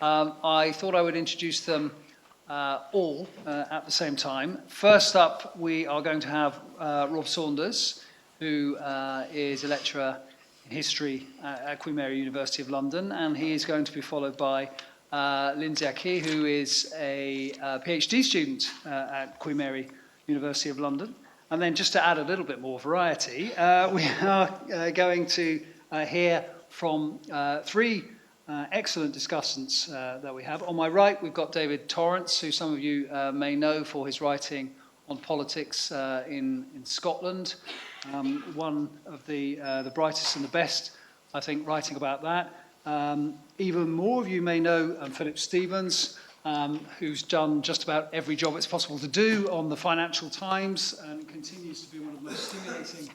I thought I would introduce them all at the same time. First up, we are going to have Rob Saunders, who is a lecturer in history at Queen Mary University of London, and he is going to be followed by Lindsay Aki, who is a PhD student at Queen Mary University of London. And then just to add a little bit more variety, we are going to hear from three excellent discussants that we have. On my right, we've got David Torrance, who some of you may know for his writing on politics in Scotland. One of the brightest and the best, I think, writing about that. Even more of you may know Philip Stevens, who's done just about every job it's possible to do on the Financial Times and continues to be one of the most stimulating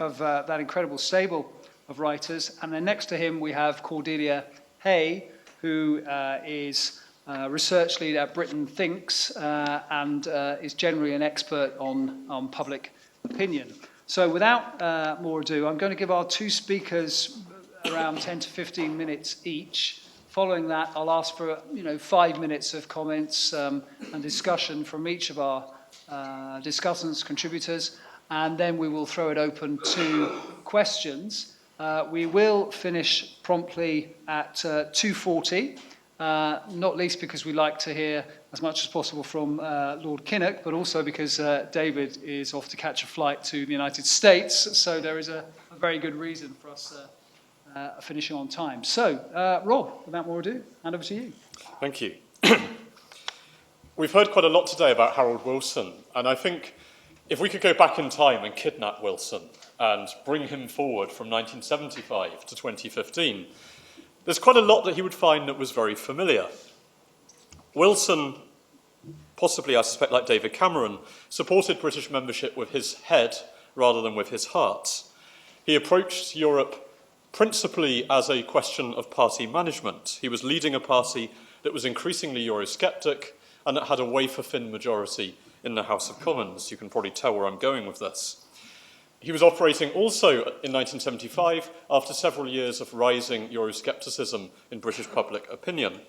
of that incredible stable of writers. And then next to him we have Cordelia Hay, who is research lead at Britain Thinks and is generally an expert on public opinion. So without more ado, I'm going to give our two speakers around 10 to 15 minutes each. Following that, I'll ask for 5 minutes of comments and discussion from each of our discussants, contributors, and then we will throw it open to questions. We will finish promptly at 2:40, not least because we like to hear as much as possible from Lord Kinnock, but also because David is off to catch a flight to the United States, so there is a very good reason for us finishing on time. So, Rob, without more ado, hand over to you. Thank you. We've heard quite a lot today about Harold Wilson, and I think if we could go back in time and kidnap Wilson and bring him forward from 1975 to 2015, there's quite a lot that he would find that was very familiar. Wilson, possibly I suspect like David Cameron, supported British membership with his head rather than with his heart. He approached Europe principally as a question of party management. He was leading a party that was increasingly Eurosceptic and that had a wafer-thin majority in the House of Commons. You can probably tell where I'm going with this. He was operating also in 1975 after several years of rising Euroscepticism in British public opinion.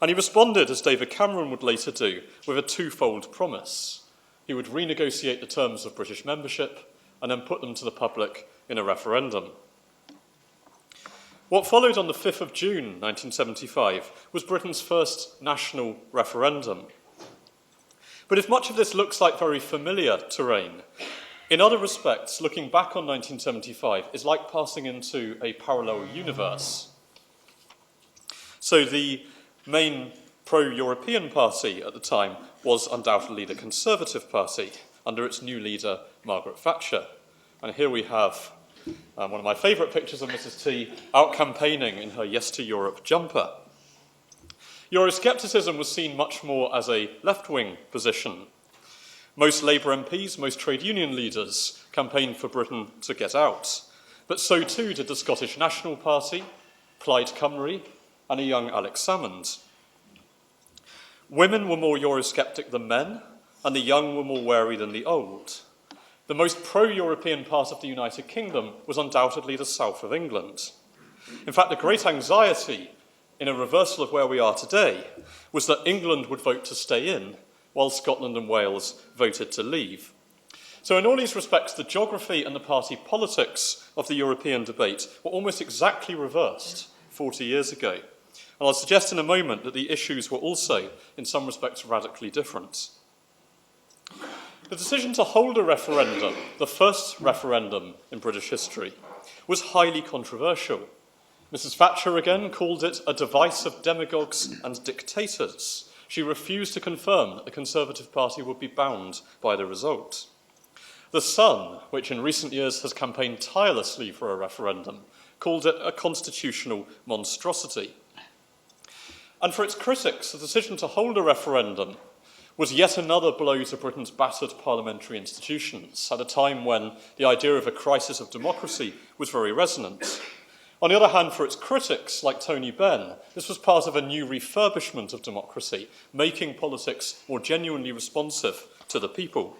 And he responded, as David Cameron would later do, with a twofold promise. He would renegotiate the terms of British membership and then put them to the public in a referendum. What followed on the 5th of June 1975 was Britain's first national referendum. But if much of this looks like very familiar terrain, in other respects, looking back on 1975 is like passing into a parallel universe. So the main pro-European party at the time was undoubtedly the Conservative Party, under its new leader, Margaret Thatcher. And here we have one of my favourite pictures of Mrs. T out campaigning in her Yes to Europe jumper. Euroscepticism was seen much more as a left-wing position. Most Labour MPs, most trade union leaders campaigned for Britain to get out. But so too did the Scottish National Party, Plaid Cymru, and a young Alex Salmond. Women were more Eurosceptic than men, and the young were more wary than the old. The most pro-European part of the United Kingdom was undoubtedly the south of England. In fact, the great anxiety, in a reversal of where we are today, was that England would vote to stay in, while Scotland and Wales voted to leave. So in all these respects, the geography and the party politics of the European debate were almost exactly reversed 40 years ago. And I'll suggest in a moment that the issues were also, in some respects, radically different. The decision to hold a referendum, the first referendum in British history, was highly controversial. Mrs. Thatcher again called it a device of demagogues and dictators. She refused to confirm that the Conservative Party would be bound by the result. The Sun, which in recent years has campaigned tirelessly for a referendum, called it a constitutional monstrosity. And for its critics, the decision to hold a referendum was yet another blow to Britain's battered parliamentary institutions at a time when the idea of a crisis of democracy was very resonant. On the other hand, for its critics, like Tony Benn, this was part of a new refurbishment of democracy, making politics more genuinely responsive to the people.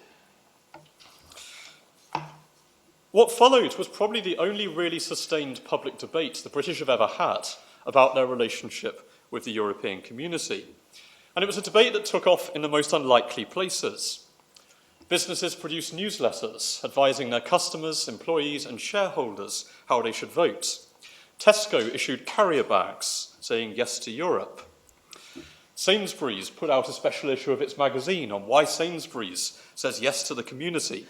What followed was probably the only really sustained public debate the British have ever had about their relationship with the European community. And it was a debate that took off in the most unlikely places. Businesses produced newsletters advising their customers, employees, and shareholders how they should vote. Tesco issued carrier bags saying yes to Europe. Sainsbury's put out a special issue of its magazine on why Sainsbury's says yes to the community.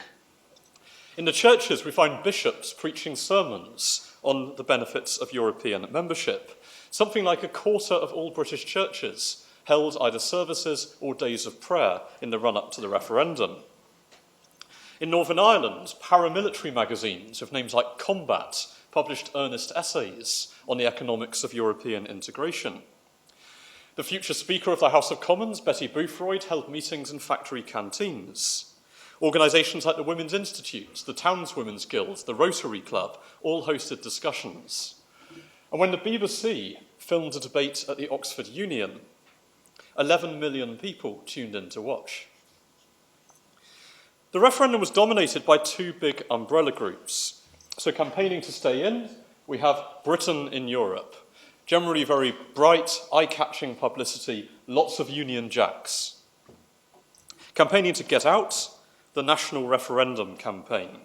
In the churches, we find bishops preaching sermons on the benefits of European membership. Something like a quarter of all British churches held either services or days of prayer in the run-up to the referendum. In Northern Ireland, paramilitary magazines with names like Combat published earnest essays on the economics of European integration. The future Speaker of the House of Commons, Betty Boothroyd, held meetings in factory canteens. Organisations like the Women's Institute, the Townswomen's Guild, the Rotary Club all hosted discussions. And when the BBC filmed a debate at the Oxford Union, 11 million people tuned in to watch. The referendum was dominated by two big umbrella groups. So campaigning to stay in, we have Britain in Europe. Generally very bright, eye-catching publicity, lots of Union Jacks. Campaigning to get out, the National Referendum Campaign.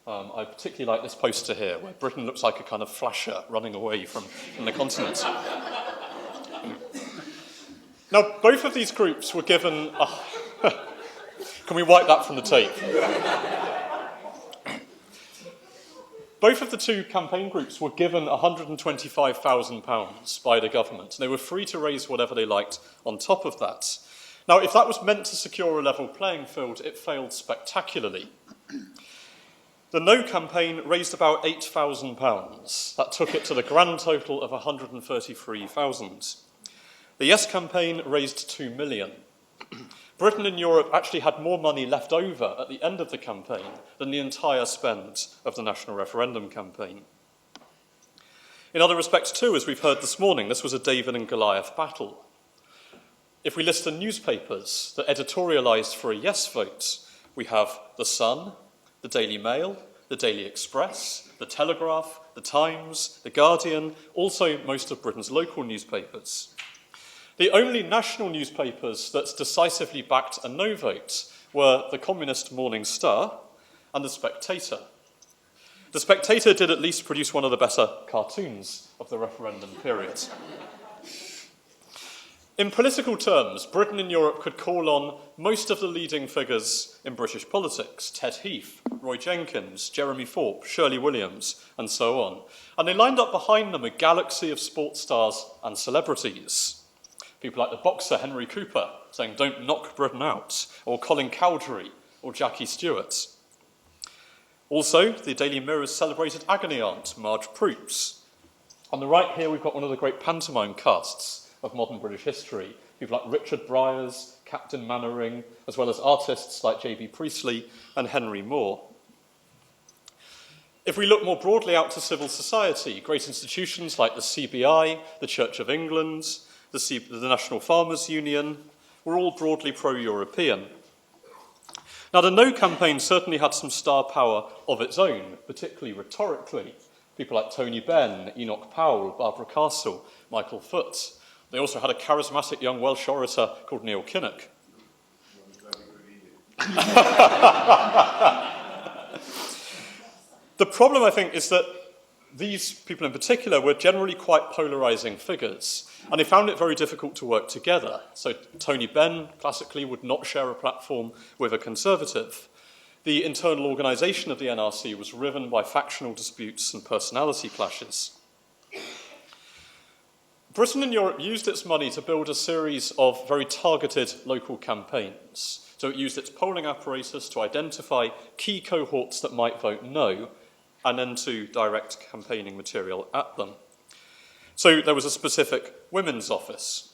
I particularly like this poster here, where Britain looks like a kind of flasher running away from the continent. Now, both of these groups were given... Can we wipe that from the tape? Both of the two campaign groups were given £125,000 by the government, and they were free to raise whatever they liked on top of that. Now, if that was meant to secure a level playing field, it failed spectacularly. The No campaign raised about £8,000. That took it to the grand total of £133,000. The Yes campaign raised £2 million. Britain and Europe actually had more money left over at the end of the campaign than the entire spend of the National Referendum Campaign. In other respects too, as we've heard this morning, this was a David and Goliath battle. If we list the newspapers that editorialised for a yes vote, we have The Sun, the Daily Mail, the Daily Express, the Telegraph, the Times, the Guardian, also most of Britain's local newspapers. The only national newspapers that decisively backed a no vote were the communist Morning Star and The Spectator. The Spectator did at least produce one of the better cartoons of the referendum period. In political terms, Britain and Europe could call on most of the leading figures in British politics: Ted Heath, Roy Jenkins, Jeremy Thorpe, Shirley Williams, and so on. And they lined up behind them a galaxy of sports stars and celebrities. People like the boxer Henry Cooper saying, "Don't knock Britain out," or Colin Cowdery, or Jackie Stewart. Also, the Daily Mirror's celebrated agony aunt, Marge Proops. On the right here, we've got one of the great pantomime casts of modern British history. People like Richard Briers, Captain Mannering, as well as artists like J.B. Priestley and Henry Moore. If we look more broadly out to civil society, great institutions like the CBI, the Church of England, the National Farmers Union were all broadly pro-European. Now, the No campaign certainly had some star power of its own, particularly rhetorically. People like Tony Benn, Enoch Powell, Barbara Castle, Michael Foot. They also had a charismatic young Welsh orator called Neil Kinnock. The problem, I think, is that these people in particular were generally quite polarising figures, and they found it very difficult to work together. So Tony Benn, classically, would not share a platform with a Conservative. The internal organisation of the NRC was riven by factional disputes and personality clashes. Britain and Europe used its money to build a series of very targeted local campaigns. So it used its polling apparatus to identify key cohorts that might vote no, and then to direct campaigning material at them. So there was a specific women's office,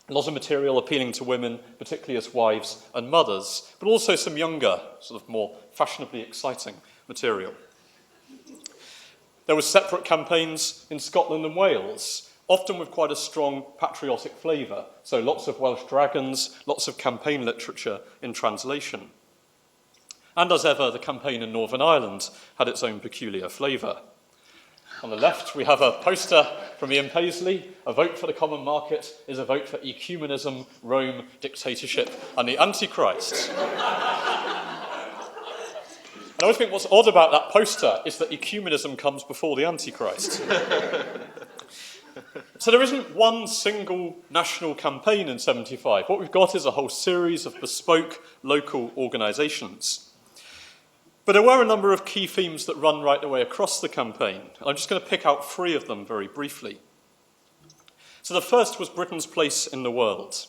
a lot of material appealing to women, particularly as wives and mothers, but also some younger, sort of more fashionably exciting material. There were separate campaigns in Scotland and Wales, often with quite a strong patriotic flavour, so lots of Welsh dragons, lots of campaign literature in translation. And as ever, the campaign in Northern Ireland had its own peculiar flavour. On the left, we have a poster from Ian Paisley. A vote for the common market is a vote for ecumenism, Rome, dictatorship, and the Antichrist. And I always think what's odd about that poster is that ecumenism comes before the Antichrist. So there isn't one single national campaign in 75. What we've got is a whole series of bespoke local organisations. But there were a number of key themes that run right the way across the campaign. I'm just going to pick out 3 of them very briefly. So the first was Britain's place in the world.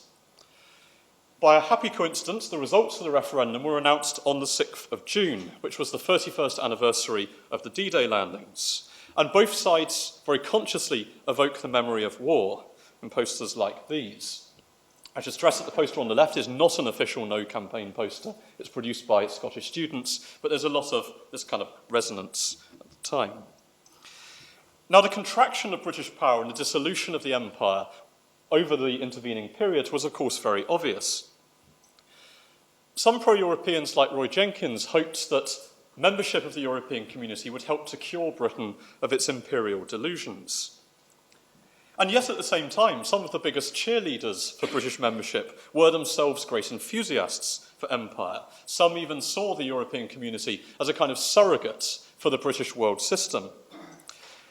By a happy coincidence, the results of the referendum were announced on the 6th of June, which was the 31st anniversary of the D-Day landings. And both sides very consciously evoke the memory of war in posters like these. I should stress that the poster on the left is not an official No campaign poster. It's produced by Scottish students, but there's a lot of this kind of resonance at the time. Now, the contraction of British power and the dissolution of the empire over the intervening period was, of course, very obvious. Some pro-Europeans like Roy Jenkins hoped that membership of the European community would help to cure Britain of its imperial delusions. And yet, at the same time, some of the biggest cheerleaders for British membership were themselves great enthusiasts for empire. Some even saw the European community as a kind of surrogate for the British world system.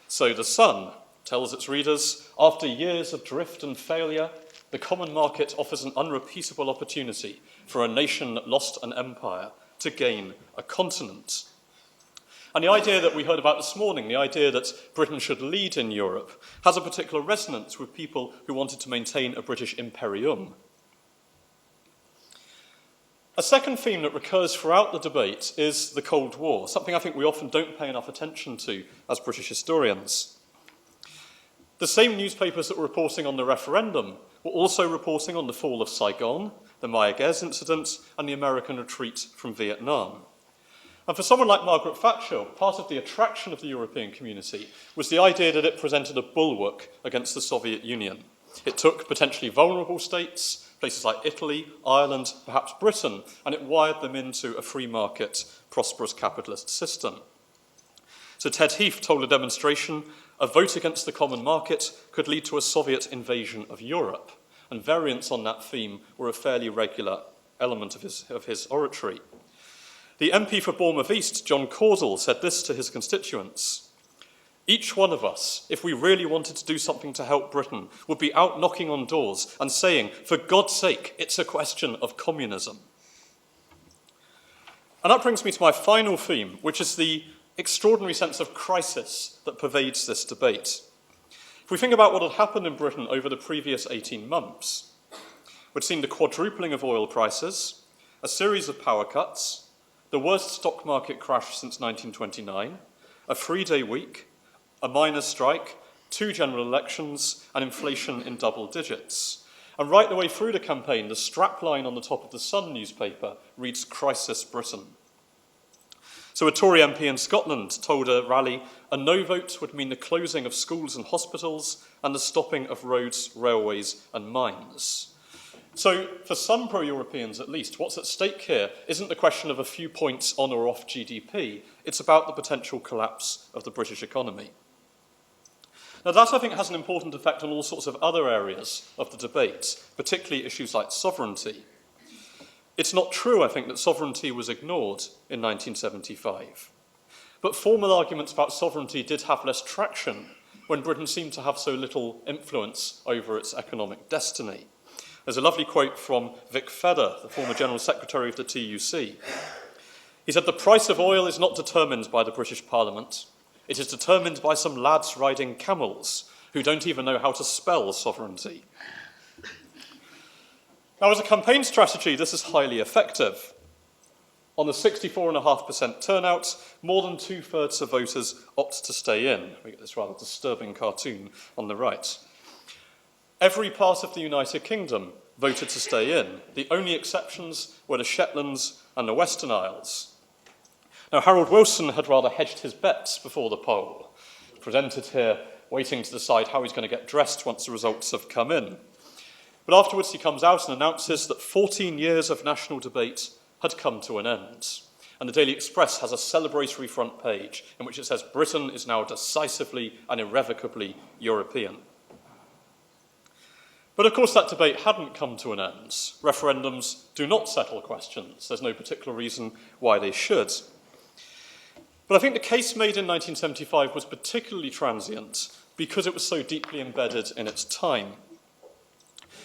So The Sun tells its readers, after years of drift and failure, the common market offers an unrepeatable opportunity for a nation that lost an empire to gain a continent. And the idea that we heard about this morning, the idea that Britain should lead in Europe, has a particular resonance with people who wanted to maintain a British imperium. A second theme that recurs throughout the debate is the Cold War, something I think we often don't pay enough attention to as British historians. The same newspapers that were reporting on the referendum were also reporting on the fall of Saigon, the Maya Gez incident, and the American retreat from Vietnam. And for someone like Margaret Thatcher, part of the attraction of the European community was the idea that it presented a bulwark against the Soviet Union. It took potentially vulnerable states, places like Italy, Ireland, perhaps Britain, and it wired them into a free market, prosperous capitalist system. So Ted Heath told a demonstration, a vote against the common market could lead to a Soviet invasion of Europe. And variants on that theme were a fairly regular element of his oratory. The MP for Bournemouth East, John Caudle, said this to his constituents. Each one of us, if we really wanted to do something to help Britain, would be out knocking on doors and saying, for God's sake, it's a question of communism. And that brings me to my final theme, which is the extraordinary sense of crisis that pervades this debate. If we think about what had happened in Britain over the previous 18 months, we'd seen the quadrupling of oil prices, a series of power cuts, the worst stock market crash since 1929, a 3-day week, a miners' strike, 2 general elections, and inflation in double digits. And right the way through the campaign, the strapline on the top of the Sun newspaper reads Crisis Britain. So a Tory MP in Scotland told a rally, a no vote would mean the closing of schools and hospitals and the stopping of roads, railways and mines. So for some pro-Europeans at least, what's at stake here isn't the question of a few points on or off GDP, it's about the potential collapse of the British economy. Now that, I think, has an important effect on all sorts of other areas of the debate, particularly issues like sovereignty. It's not true, I think, that sovereignty was ignored in 1975. But formal arguments about sovereignty did have less traction when Britain seemed to have so little influence over its economic destiny. There's a lovely quote from Vic Fedder, the former General Secretary of the TUC. He said, the price of oil is not determined by the British Parliament. It is determined by some lads riding camels who don't even know how to spell sovereignty. Now, as a campaign strategy, this is highly effective. On the 64.5% turnout, more than 2/3 of voters opt to stay in. We get this rather disturbing cartoon on the right. Every part of the United Kingdom voted to stay in. The only exceptions were the Shetlands and the Western Isles. Now, Harold Wilson had rather hedged his bets before the poll, presented here waiting to decide how he's going to get dressed once the results have come in. But afterwards he comes out and announces that 14 years of national debate had come to an end. And the Daily Express has a celebratory front page in which it says, "Britain is now decisively and irrevocably European." But of course that debate hadn't come to an end. Referendums do not settle questions. There's no particular reason why they should. But I think the case made in 1975 was particularly transient because it was so deeply embedded in its time.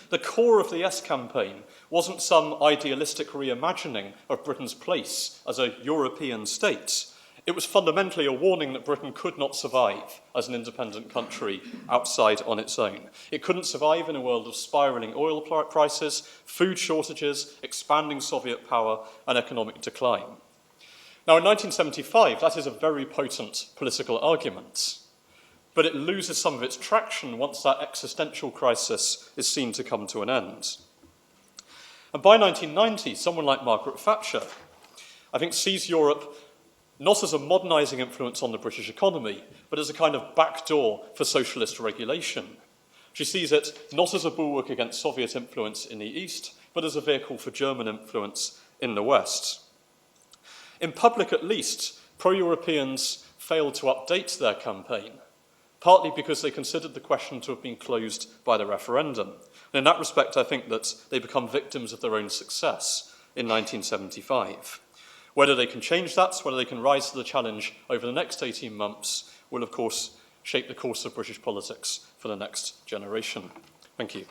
The core of the Yes campaign wasn't some idealistic reimagining of Britain's place as a European state. It was fundamentally a warning that Britain could not survive as an independent country outside on its own. It couldn't survive in a world of spiralling oil prices, food shortages, expanding Soviet power, and economic decline. Now, in 1975, that is a very potent political argument, but it loses some of its traction once that existential crisis is seen to come to an end. And by 1990, someone like Margaret Thatcher, I think, sees Europe not as a modernising influence on the British economy, but as a kind of backdoor for socialist regulation. She sees it not as a bulwark against Soviet influence in the East, but as a vehicle for German influence in the West. In public, at least, pro-Europeans failed to update their campaign, partly because they considered the question to have been closed by the referendum. And in that respect, I think that they become victims of their own success in 1975. Whether they can change that, whether they can rise to the challenge over the next 18 months, will, of course, shape the course of British politics for the next generation. Thank you.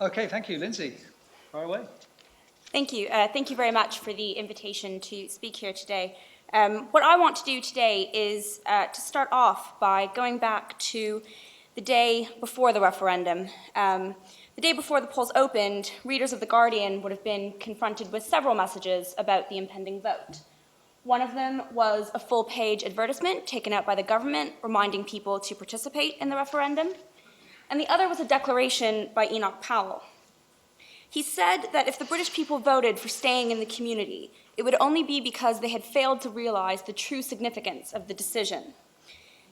Okay, thank you. Lindsay, fire away. Thank you. Thank you very much for the invitation to speak here today. What I want to do today is to start off by going back to the day before the referendum. The day before the polls opened, readers of The Guardian would have been confronted with several messages about the impending vote. One of them was a full-page advertisement taken out by the government reminding people to participate in the referendum, and the other was a declaration by Enoch Powell. He said that if the British people voted for staying in the community, it would only be because they had failed to realize the true significance of the decision.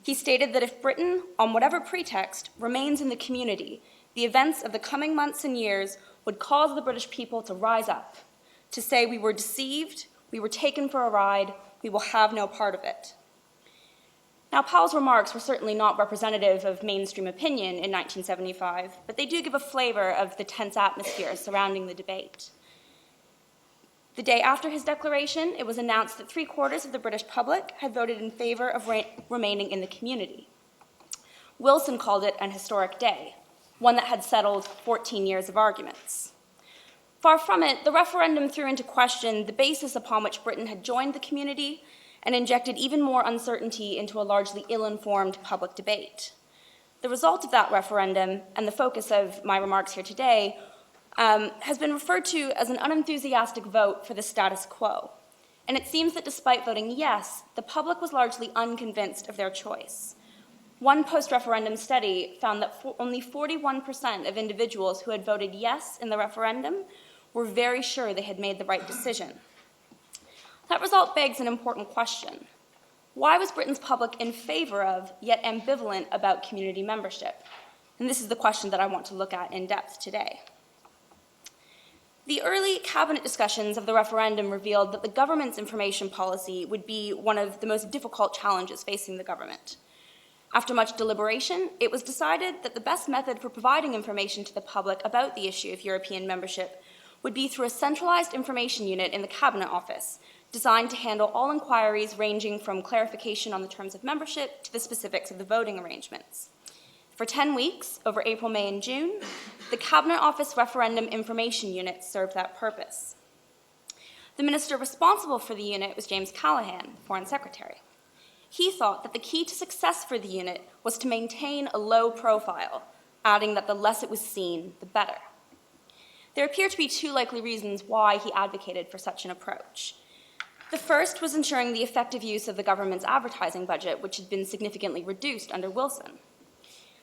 He stated that if Britain, on whatever pretext, remains in the community, the events of the coming months and years would cause the British people to rise up, to say we were deceived, we were taken for a ride, we will have no part of it. Now, Powell's remarks were certainly not representative of mainstream opinion in 1975, but they do give a flavor of the tense atmosphere surrounding the debate. The day after his declaration, it was announced that 3/4 of the British public had voted in favor of remaining in the community. Wilson called it an historic day, one that had settled 14 years of arguments. Far from it, the referendum threw into question the basis upon which Britain had joined the community and injected even more uncertainty into a largely ill-informed public debate. The result of that referendum, and the focus of my remarks here today, has been referred to as an unenthusiastic vote for the status quo. And it seems that despite voting yes, the public was largely unconvinced of their choice. One post-referendum study found that only 41% of individuals who had voted yes in the referendum were very sure they had made the right decision. That result begs an important question. Why was Britain's public in favor of, yet ambivalent about community membership? And this is the question that I want to look at in depth today. The early cabinet discussions of the referendum revealed that the government's information policy would be one of the most difficult challenges facing the government. After much deliberation, it was decided that the best method for providing information to the public about the issue of European membership would be through a centralized information unit in the Cabinet Office, designed to handle all inquiries ranging from clarification on the terms of membership to the specifics of the voting arrangements. For 10 weeks, over April, May, and June, the Cabinet Office Referendum Information Unit served that purpose. The minister responsible for the unit was James Callaghan, Foreign Secretary. He thought that the key to success for the unit was to maintain a low profile, adding that the less it was seen, the better. There appear to be two likely reasons why he advocated for such an approach. The first was ensuring the effective use of the government's advertising budget, which had been significantly reduced under Wilson.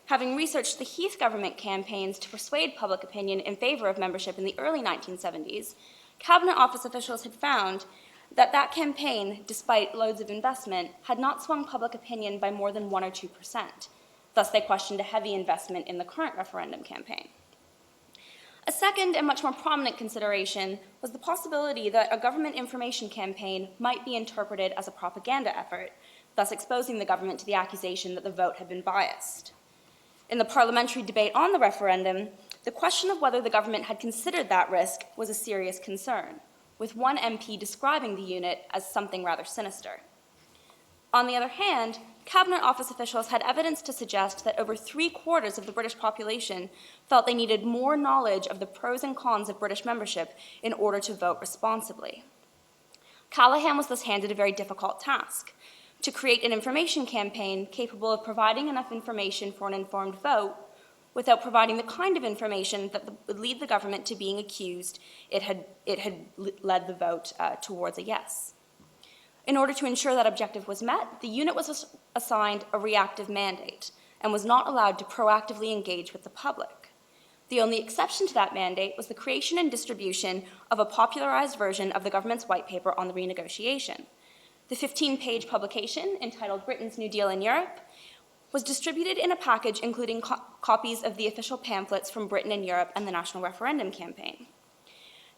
Having researched the Heath government campaigns to persuade public opinion in favor of membership in the early 1970s, Cabinet Office officials had found that campaign, despite loads of investment, had not swung public opinion by more than 1 or 2%. Thus, they questioned a heavy investment in the current referendum campaign. A second and much more prominent consideration was the possibility that a government information campaign might be interpreted as a propaganda effort, thus exposing the government to the accusation that the vote had been biased. In the parliamentary debate on the referendum, the question of whether the government had considered that risk was a serious concern, with one MP describing the unit as something rather sinister. On the other hand, Cabinet Office officials had evidence to suggest that over 3/4 of the British population felt they needed more knowledge of the pros and cons of British membership in order to vote responsibly. Callaghan was thus handed a very difficult task: to create an information campaign capable of providing enough information for an informed vote without providing the kind of information that would lead the government to being accused it had led the vote towards a yes. In order to ensure that objective was met, the unit was assigned a reactive mandate and was not allowed to proactively engage with the public. The only exception to that mandate was the creation and distribution of a popularized version of the government's white paper on the renegotiation. The 15-page publication, entitled Britain's New Deal in Europe, was distributed in a package including copies of the official pamphlets from Britain and Europe and the National Referendum Campaign.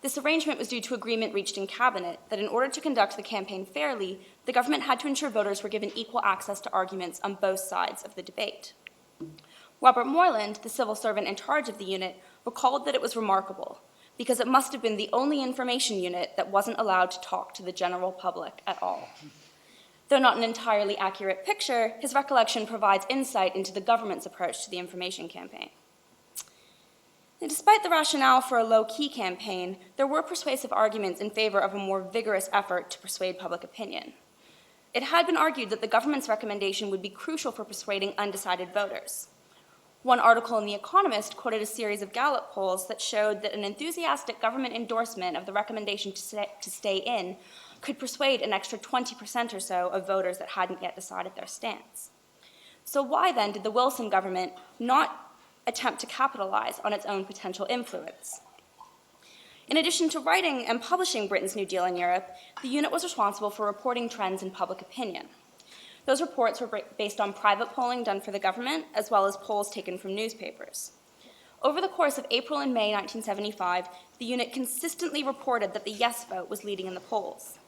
This arrangement was due to agreement reached in Cabinet that in order to conduct the campaign fairly, the government had to ensure voters were given equal access to arguments on both sides of the debate. Robert Moyland, the civil servant in charge of the unit, recalled that it was remarkable because it must have been the only information unit that wasn't allowed to talk to the general public at all. Though not an entirely accurate picture, his recollection provides insight into the government's approach to the information campaign. And despite the rationale for a low-key campaign, there were persuasive arguments in favor of a more vigorous effort to persuade public opinion. It had been argued that the government's recommendation would be crucial for persuading undecided voters. One article in The Economist quoted a series of Gallup polls that showed that an enthusiastic government endorsement of the recommendation to stay in could persuade an extra 20% or so of voters that hadn't yet decided their stance. So why then did the Wilson government not attempt to capitalize on its own potential influence? In addition to writing and publishing Britain's New Deal in Europe, the unit was responsible for reporting trends in public opinion. Those reports were based on private polling done for the government, as well as polls taken from newspapers. Over the course of April and May 1975, the unit consistently reported that the yes vote was leading in the polls.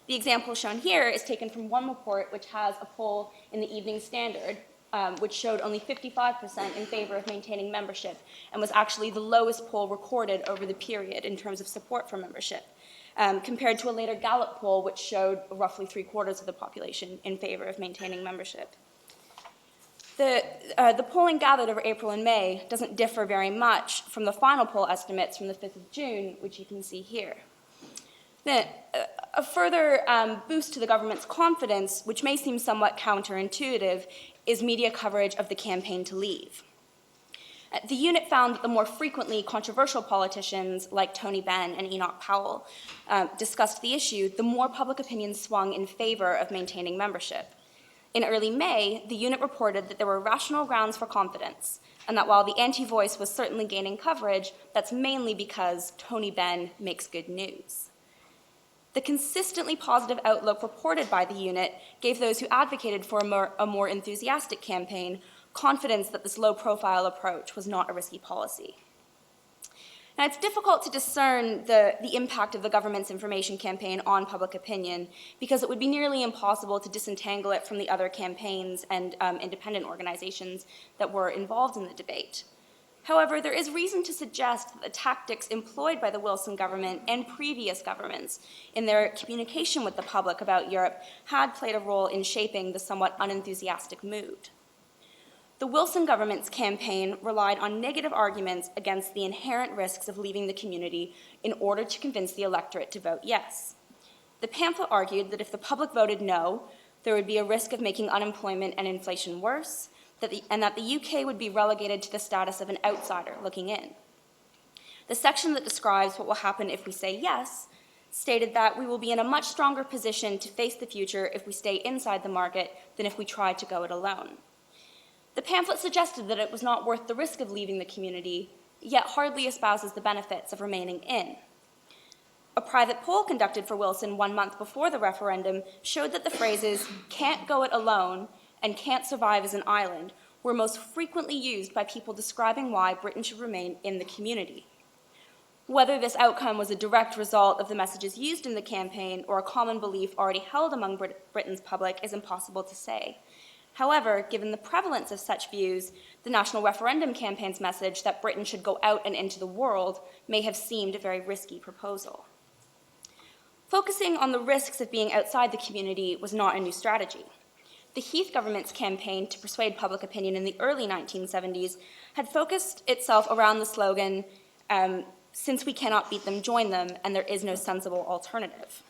The example shown here is taken from one report which has a poll in the Evening Standard, which showed only 55% in favor of maintaining membership and was actually the lowest poll recorded over the period in terms of support for membership, compared to a later Gallup poll which showed roughly 3/4 of the population in favor of maintaining membership. The polling gathered over April and May doesn't differ very much from the final poll estimates from the 5th of June, which you can see here. Then, a further boost to the government's confidence, which may seem somewhat counterintuitive, is media coverage of the campaign to leave. The unit found that the more frequently controversial politicians like Tony Benn and Enoch Powell discussed the issue, the more public opinion swung in favor of maintaining membership. In early May, the unit reported that there were rational grounds for confidence, and that while the anti-voice was certainly gaining coverage, that's mainly because Tony Benn makes good news. The consistently positive outlook reported by the unit gave those who advocated for a more enthusiastic campaign confidence that this low-profile approach was not a risky policy. Now, it's difficult to discern the impact of the government's information campaign on public opinion because it would be nearly impossible to disentangle it from the other campaigns and independent organizations that were involved in the debate. However, there is reason to suggest that the tactics employed by the Wilson government and previous governments in their communication with the public about Europe had played a role in shaping the somewhat unenthusiastic mood. The Wilson government's campaign relied on negative arguments against the inherent risks of leaving the community in order to convince the electorate to vote yes. The pamphlet argued that if the public voted no, there would be a risk of making unemployment and inflation worse, and that the UK would be relegated to the status of an outsider looking in. The section that describes what will happen if we say yes stated that we will be in a much stronger position to face the future if we stay inside the market than if we try to go it alone. The pamphlet suggested that it was not worth the risk of leaving the community, yet hardly espouses the benefits of remaining in. A private poll conducted for Wilson 1 month before the referendum showed that the phrases "can't go it alone" and "can't survive as an island" were most frequently used by people describing why Britain should remain in the community. Whether this outcome was a direct result of the messages used in the campaign or a common belief already held among Britain's public is impossible to say. However, given the prevalence of such views, the National Referendum Campaign's message that Britain should go out and into the world may have seemed a very risky proposal. Focusing on the risks of being outside the community was not a new strategy. The Heath government's campaign to persuade public opinion in the early 1970s had focused itself around the slogan, "Since we cannot beat them, join them, and there is no sensible alternative."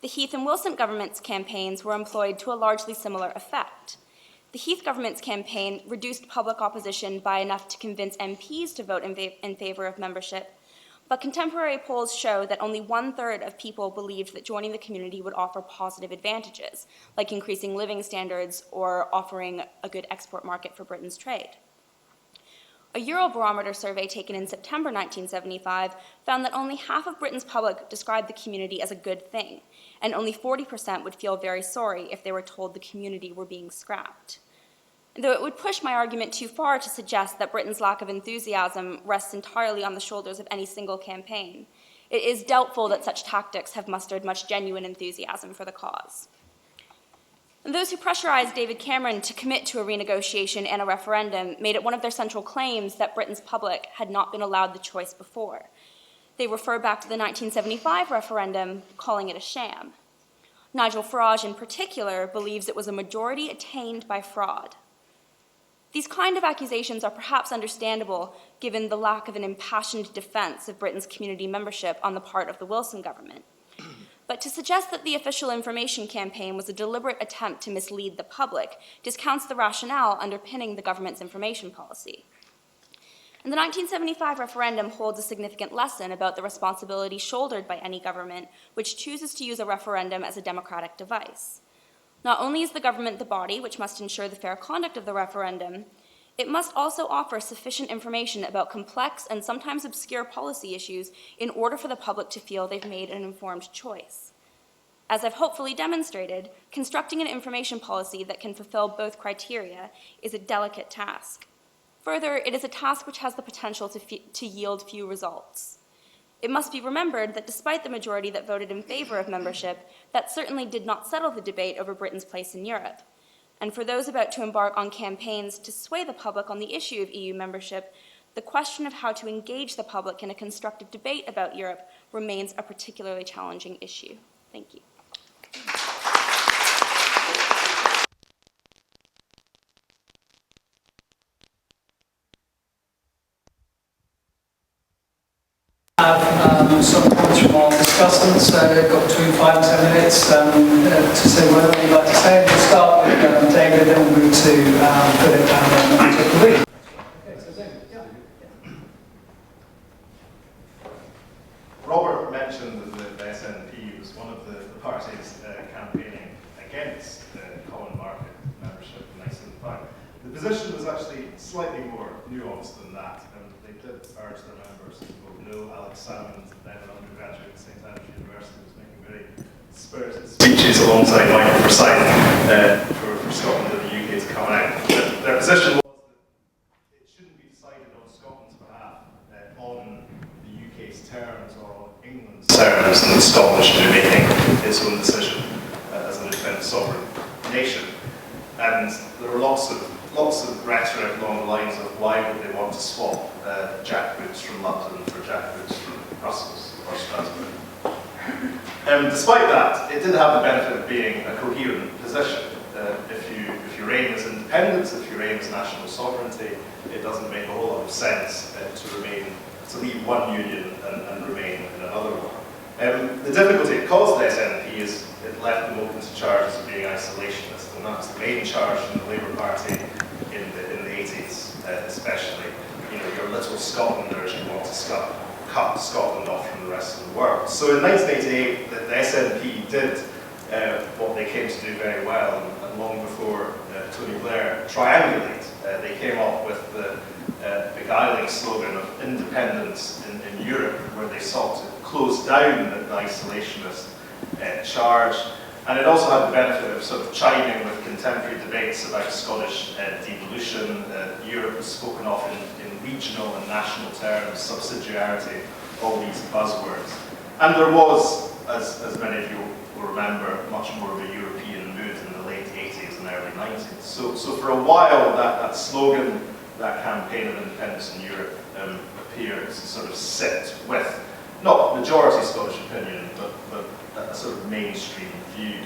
The Heath and Wilson government's campaigns were employed to a largely similar effect. The Heath government's campaign reduced public opposition by enough to convince MPs to vote in favor of membership, but contemporary polls show that only 1/3 of people believed that joining the community would offer positive advantages, like increasing living standards or offering a good export market for Britain's trade. A Eurobarometer survey taken in September 1975 found that only half of Britain's public described the community as a good thing, and only 40% would feel very sorry if they were told the community were being scrapped. Though it would push my argument too far to suggest that Britain's lack of enthusiasm rests entirely on the shoulders of any single campaign, it is doubtful that such tactics have mustered much genuine enthusiasm for the cause. And those who pressurized David Cameron to commit to a renegotiation and a referendum made it one of their central claims that Britain's public had not been allowed the choice before. They refer back to the 1975 referendum, calling it a sham. Nigel Farage, in particular, believes it was a majority attained by fraud. These kind of accusations are perhaps understandable given the lack of an impassioned defense of Britain's community membership on the part of the Wilson government. But to suggest that the official information campaign was a deliberate attempt to mislead the public discounts the rationale underpinning the government's information policy. And the 1975 referendum holds a significant lesson about the responsibility shouldered by any government which chooses to use a referendum as a democratic device. Not only is the government the body which must ensure the fair conduct of the referendum, it must also offer sufficient information about complex and sometimes obscure policy issues in order for the public to feel they've made an informed choice. As I've hopefully demonstrated, constructing an information policy that can fulfill both criteria is a delicate task. Further, it is a task which has the potential to yield few results. It must be remembered that despite the majority that voted in favor of membership, that certainly did not settle the debate over Britain's place in Europe. And for those about to embark on campaigns to sway the public on the issue of EU membership, the question of how to engage the public in a constructive debate about Europe remains a particularly challenging issue. Thank you. Have some points from our discussants. Got between 5 and 10 minutes to say whatever you'd like to say. We'll start with David, then we'll move to Philip and take the lead. Okay, so David, yeah. Robert mentioned that the SNP was one of the parties campaigning against common market membership in 1975. The position was actually slightly more nuanced than that, and they did urge their members to vote no. Alex Salmond, then an undergraduate at St Andrews University, was making very spirited speeches alongside Michael Forsyth for Scotland and the UK to come out. Their position was that it shouldn't be decided on Scotland's behalf on the UK's terms or on England's terms, and that Scotland should be making its own decision as an independent sovereign nation. And there were lots of rhetoric along the lines of why would they want to swap jackboots from London for jackboots from Brussels or Strasbourg. Despite that, it did have the benefit of being a coherent position. If your aim is independence, if your aim is national sovereignty, it doesn't make a whole lot of sense to leave one union and remain in another one. The difficulty it caused the SNP is it left them open to charges of being isolationist, and that was the main charge from the Labour Party in the 80s, especially. You know, your little Scotlanders who want to cut Scotland off from the rest of the world. So in 1988, the SNP did what they came to do very well, and long before Tony Blair triangulate, they came up with the beguiling slogan of independence in Europe, where they sought to closed down the isolationist charge. And it also had the benefit of sort of chiming with contemporary debates about Scottish devolution. Europe was spoken of in regional and national terms, subsidiarity, all these buzzwords. And there was, as many of you will remember, much more of a European mood in the late 80s and early 90s. So for a while, that slogan, that campaign of independence in Europe appeared to sort of sit with, not majority Scottish opinion, but a sort of mainstream view.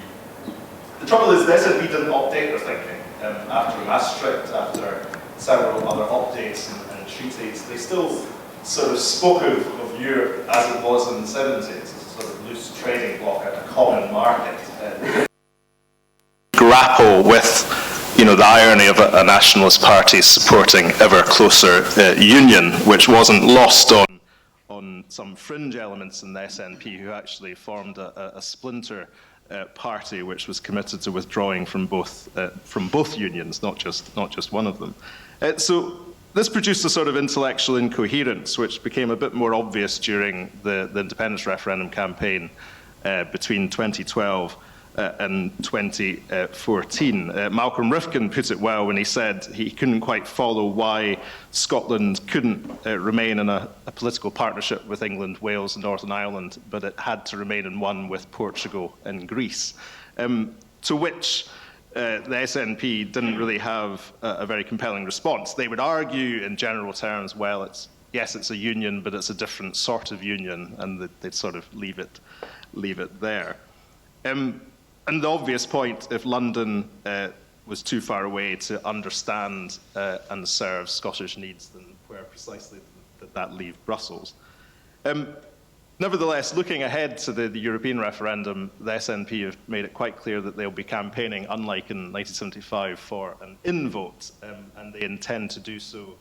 The trouble is the SNP didn't update their thinking. After Maastricht, after several other updates and treaties, they still sort of spoke of Europe as it was in the 70s, as a sort of loose trading bloc, a common market. Grapple with, the irony of a nationalist party supporting ever closer union, which wasn't lost on some fringe elements in the SNP who actually formed a splinter party which was committed to withdrawing from both unions, not just one of them. So this produced a sort of intellectual incoherence which became a bit more obvious during the independence referendum campaign between 2012 and 2014. Malcolm Rifkin put it well when he said he couldn't quite follow why Scotland couldn't remain in a political partnership with England, Wales, and Northern Ireland, but it had to remain in one with Portugal and Greece. To which the SNP didn't really have a very compelling response. They would argue in general terms, well, yes, it's a union, but it's a different sort of union, and they'd sort of leave it there. And the obvious point, if London was too far away to understand and serve Scottish needs, then where precisely did that leave Brussels? Nevertheless, looking ahead to the European referendum, the SNP have made it quite clear that they'll be campaigning, unlike in 1975, for an in vote, and they intend to do so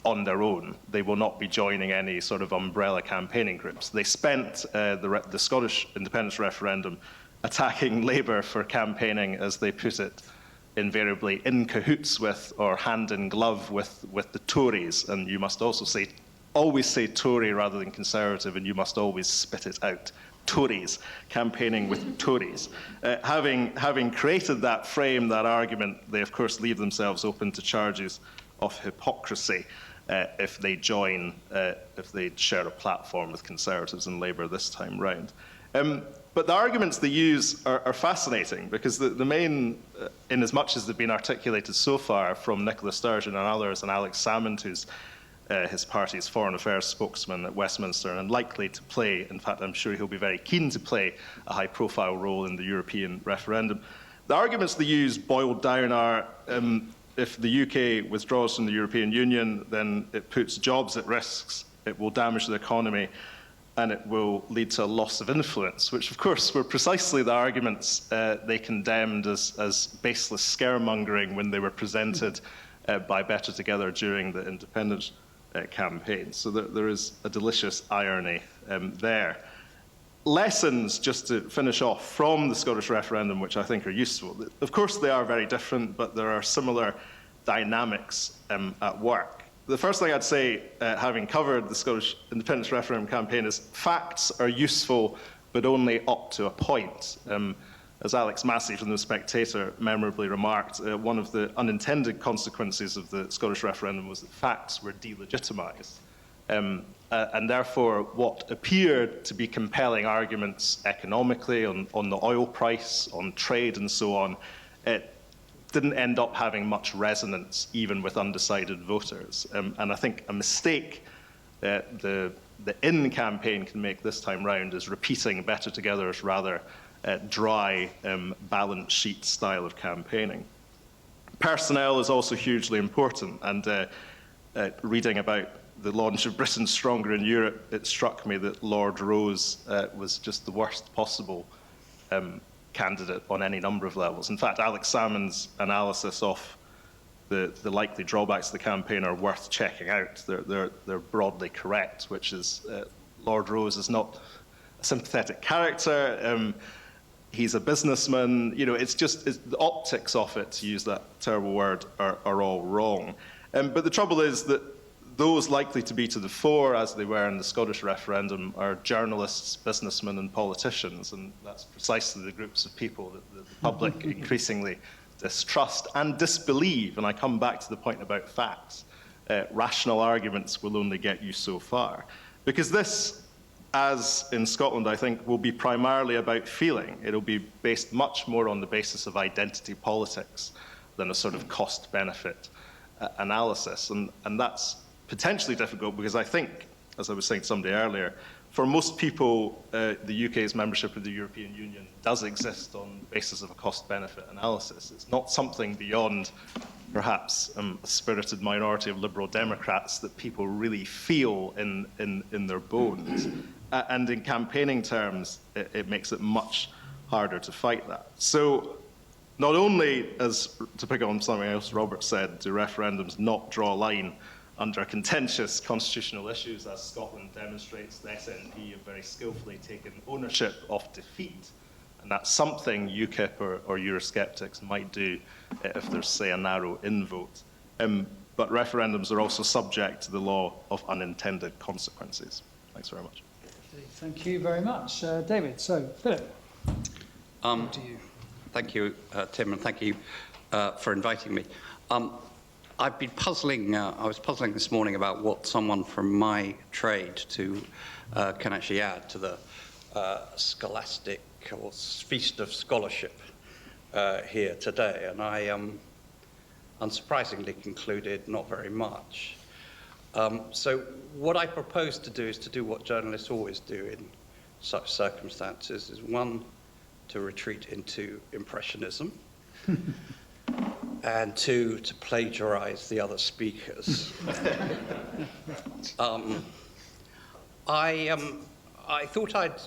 on their own. They will not be joining any sort of umbrella campaigning groups. They spent the Scottish independence referendum attacking Labour for campaigning, as they put it, invariably in cahoots with or hand in glove with the Tories. And you must also always say Tory rather than Conservative, and you must always spit it out. Tories, campaigning with Tories. Having created that frame, that argument, they of course leave themselves open to charges of hypocrisy if they share a platform with Conservatives and Labour this time round. But the arguments they use are fascinating, because the main, in as much as they've been articulated so far from Nicola Sturgeon and others, and Alex Salmond, who's his party's foreign affairs spokesman at Westminster and likely to play, in fact I'm sure he'll be very keen to play, a high profile role in the European referendum. The arguments they use boiled down are, if the UK withdraws from the European Union, then it puts jobs at risk, it will damage the economy, and it will lead to a loss of influence, which of course were precisely the arguments they condemned as baseless scaremongering when they were presented by Better Together during the independence campaign. So there is a delicious irony there. Lessons, just to finish off, from the Scottish referendum, which I think are useful. Of course they are very different, but there are similar dynamics at work. The first thing I'd say, having covered the Scottish independence referendum campaign, is facts are useful, but only up to a point. As Alex Massey from The Spectator memorably remarked, one of the unintended consequences of the Scottish referendum was that facts were delegitimised. And therefore, what appeared to be compelling arguments economically on the oil price, on trade and so on, it didn't end up having much resonance even with undecided voters. And I think a mistake that the in campaign can make this time round is repeating Better Together's rather dry balance sheet style of campaigning. Personnel is also hugely important, and reading about the launch of Britain Stronger in Europe, it struck me that Lord Rose was just the worst possible candidate on any number of levels. In fact, Alex Salmond's analysis of the likely drawbacks of the campaign are worth checking out. They're broadly correct, which is Lord Rose is not a sympathetic character. He's a businessman. It's the optics of it, to use that terrible word, are all wrong. But the trouble is that those likely to be to the fore, as they were in the Scottish referendum, are journalists, businessmen, and politicians, and that's precisely the groups of people that the public increasingly distrust and disbelieve. And I come back to the point about facts. Rational arguments will only get you so far. Because this, as in Scotland, I think, will be primarily about feeling. It'll be based much more on the basis of identity politics than a sort of cost-benefit analysis. And that's potentially difficult because I think, as I was saying to somebody earlier, for most people, the UK's membership of the European Union does exist on the basis of a cost-benefit analysis. It's not something beyond, perhaps, a spirited minority of Liberal Democrats that people really feel in their bones. And in campaigning terms, it makes it much harder to fight that. So not only, as to pick up on something else Robert said, do referendums not draw a line under contentious constitutional issues, as Scotland demonstrates, the SNP have very skillfully taken ownership of defeat. And that's something UKIP or Eurosceptics might do if there's, say, a narrow in vote. But referendums are also subject to the law of unintended consequences. Thanks very much. Thank you very much. David, so Philip, to you. Thank you, Tim, and thank you for inviting me. I've been puzzling, I was puzzling this morning about what someone from my trade can actually add to the scholastic or feast of scholarship here today, and I unsurprisingly concluded not very much. So what I propose to do is to do what journalists always do in such circumstances, is one, to retreat into impressionism, and two, to plagiarize the other speakers. I thought I'd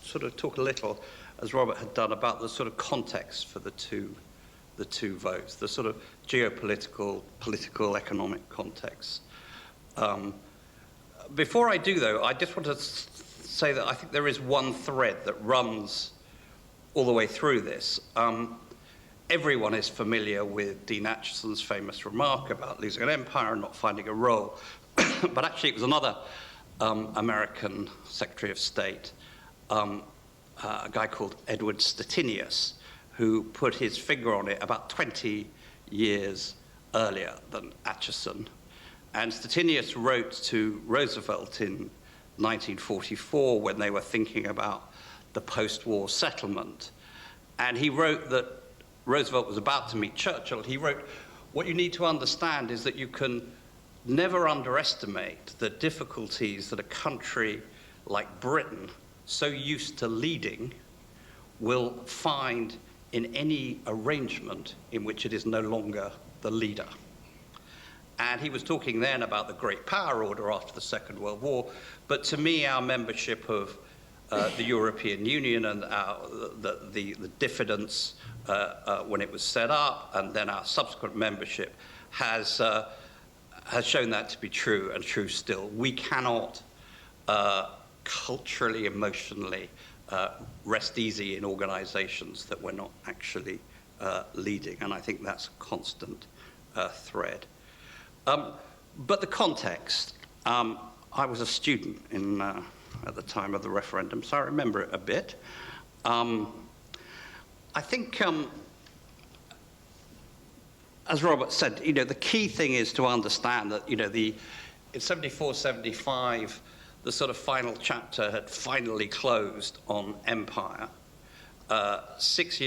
sort of talk a little, as Robert had done, about the sort of context for the two votes, the sort of geopolitical, political, economic context. Before I do, though, I just want to say that I think there is one thread that runs all the way through this. Everyone is familiar with Dean Acheson's famous remark about losing an empire and not finding a role. But actually, it was another American Secretary of State, a guy called Edward Stettinius, who put his finger on it about 20 years earlier than Acheson. And Stettinius wrote to Roosevelt in 1944 when they were thinking about the post-war settlement. And he wrote that Roosevelt was about to meet Churchill. He wrote, what you need to understand is that you can never underestimate the difficulties that a country like Britain, so used to leading, will find in any arrangement in which it is no longer the leader. And he was talking then about the Great Power Order after the Second World War. But to me, our membership of the European Union and the diffidence when it was set up, and then our subsequent membership has shown that to be true, and true still. We cannot culturally, emotionally rest easy in organizations that we're not actually leading, and I think that's a constant thread. But the context, I was a student at the time of the referendum, so I remember it a bit. I think, as Robert said, the key thing is to understand that, in 74, 75, the sort of final chapter had finally closed on empire. 6,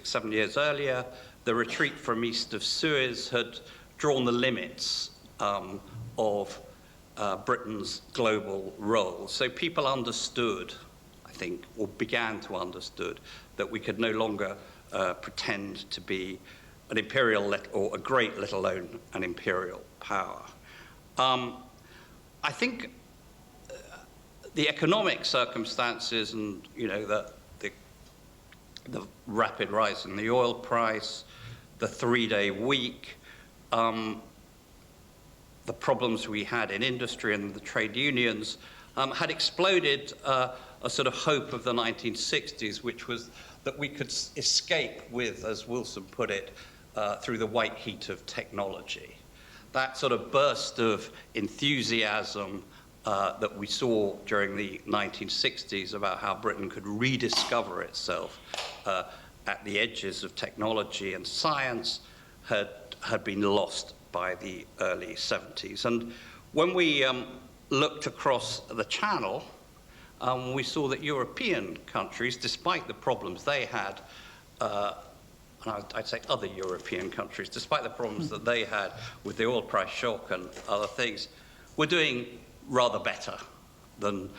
7 years earlier, the retreat from east of Suez had drawn the limits of Britain's global role. So people understood, I think, or began to understood, that we could no longer pretend to be an imperial or a great, let alone an imperial power. I think the economic circumstances and the rapid rise in the oil price, the 3-day week, the problems we had in industry and the trade unions had exploded a sort of hope of the 1960s, which was that we could escape with, as Wilson put it, through the white heat of technology. that sort of burst of enthusiasm that we saw during the 1960s about how Britain could rediscover itself at the edges of technology and science had been lost by the early 70s. And when we looked across the Channel, we saw that European countries, despite the problems they had, and I'd say other European countries, despite the problems that they had with the oil price shock and other things, were doing rather better than,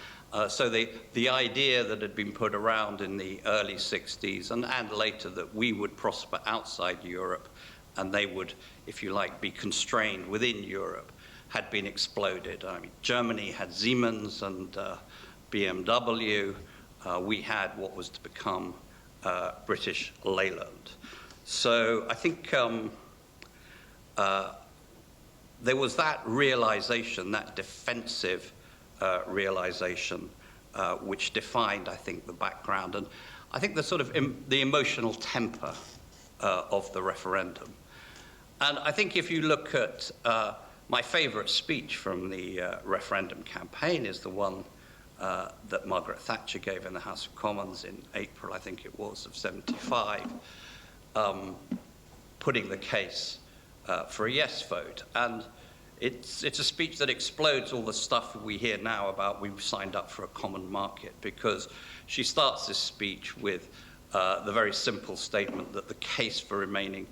so the idea that had been put around in the early 60s and later that we would prosper outside Europe and they would, if you like, be constrained within Europe, had been exploded. I mean, Germany had Siemens and BMW. We had what was to become British Leyland. So I think there was that realization, that defensive realization, which defined, I think, the background. And I think the sort of the emotional temper of the referendum. And I think if you look at my favorite speech from the referendum campaign is the one that Margaret Thatcher gave in the House of Commons in April, I think it was, of '75, putting the case for a yes vote. And it's a speech that explodes all the stuff we hear now about we've signed up for a common market, because she starts this speech with the very simple statement that the case for remaining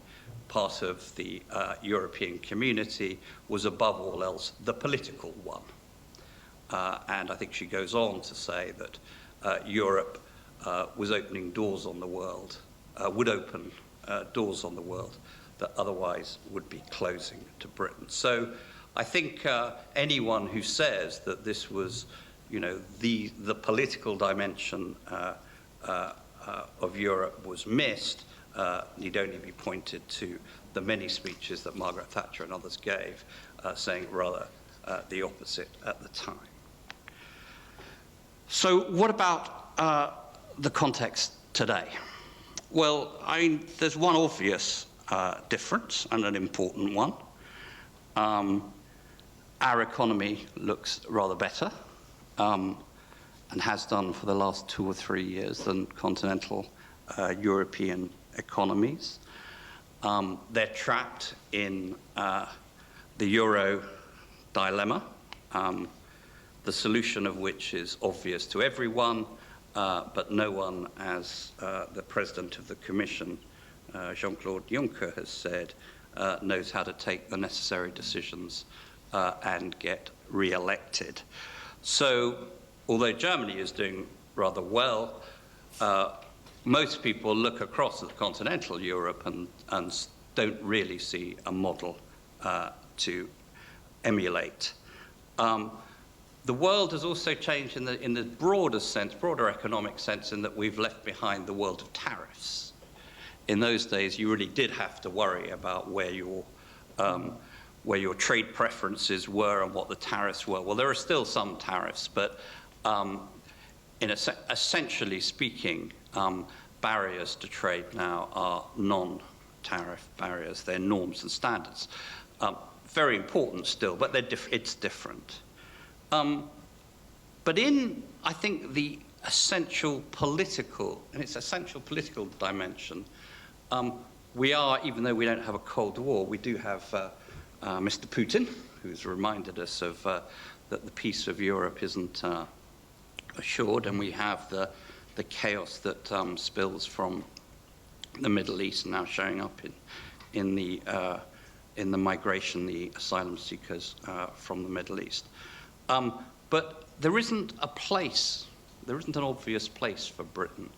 part of the European community was above all else the political one. And I think she goes on to say that Europe was opening doors on the world, would open doors on the world that otherwise would be closing to Britain. So I think anyone who says that this was, you know, the political dimension of Europe was missed need only be pointed to the many speeches that Margaret Thatcher and others gave, saying rather the opposite at the time. So what about the context today? Well, I mean, there's one obvious difference, and an important one. Our economy looks rather better, and has done for the last 2 or 3 years, than continental European economies. They're trapped in the euro dilemma, the solution of which is obvious to everyone, but no one, as the President of the Commission, Jean-Claude Juncker, has said, knows how to take the necessary decisions and get re-elected. So, although Germany is doing rather well, most people look across at continental Europe and don't really see a model to emulate. The world has also changed in the broader sense, broader economic sense, in that we've left behind the world of tariffs. In those days, you really did have to worry about where your trade preferences were and what the tariffs were. Well, there are still some tariffs, but essentially speaking, barriers to trade now are non-tariff barriers. They're norms and standards. Very important still, but it's different. But in, I think, the essential political, and its essential political dimension, we are, even though we don't have a Cold War, we do have Mr. Putin, who's reminded us of that the peace of Europe isn't assured, and we have the chaos that spills from the Middle East now showing up in the migration, the asylum seekers from the Middle East. But there isn't an obvious place for Britain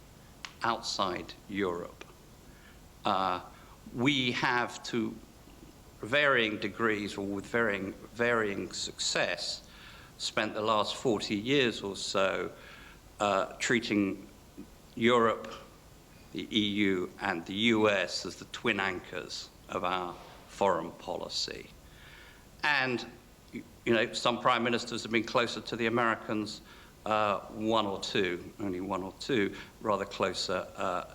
outside Europe. We have, to varying degrees or with varying success, spent the last 40 years or so treating Europe, the EU, and the US as the twin anchors of our foreign policy. And, you know, some prime ministers have been closer to the Americans, only one or two, rather closer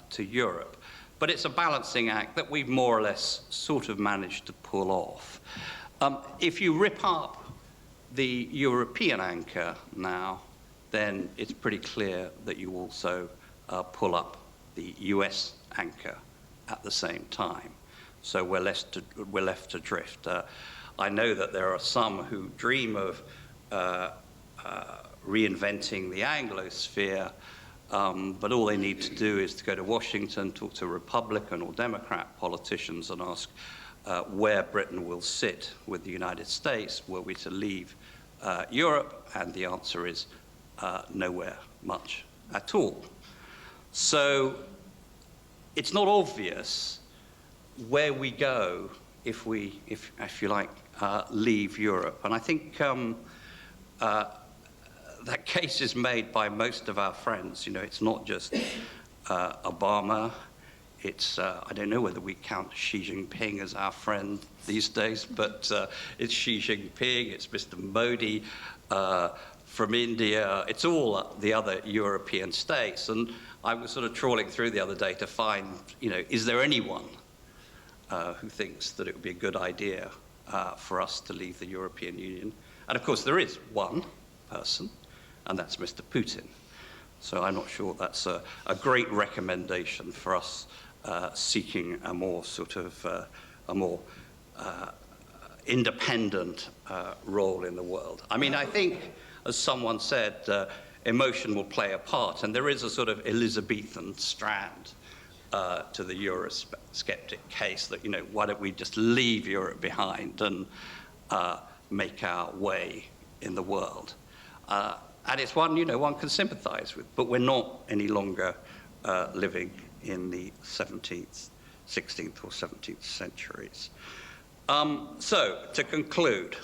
to Europe. But it's a balancing act that we've more or less sort of managed to pull off. If you rip up the European anchor now, then it's pretty clear that you also pull up the US anchor at the same time. So we're left to drift. I know that there are some who dream of reinventing the Anglosphere, but all they need to do is to go to Washington, talk to Republican or Democrat politicians and ask where Britain will sit with the United States were we to leave Europe, and the answer is nowhere much at all. So it's not obvious where we go if we, if you like, leave Europe. And I think that case is made by most of our friends. You know, it's not just Obama. It's, I don't know whether we count Xi Jinping as our friend these days, but it's Xi Jinping, it's Mr. Modi from India, it's all the other European states. And I was sort of trawling through the other day to find, you know, is there anyone who thinks that it would be a good idea for us to leave the European Union? And of course there is one person, and that's Mr. Putin. So I'm not sure that's a great recommendation for us seeking a more sort of independent role in the world. I mean, I think, as someone said, emotion will play a part, and there is a sort of Elizabethan strand to the Eurosceptic case that, you know, why don't we just leave Europe behind and make our way in the world? And it's one, you know, one can sympathize with, but we're not any longer living in the 16th or 17th centuries. So, to conclude,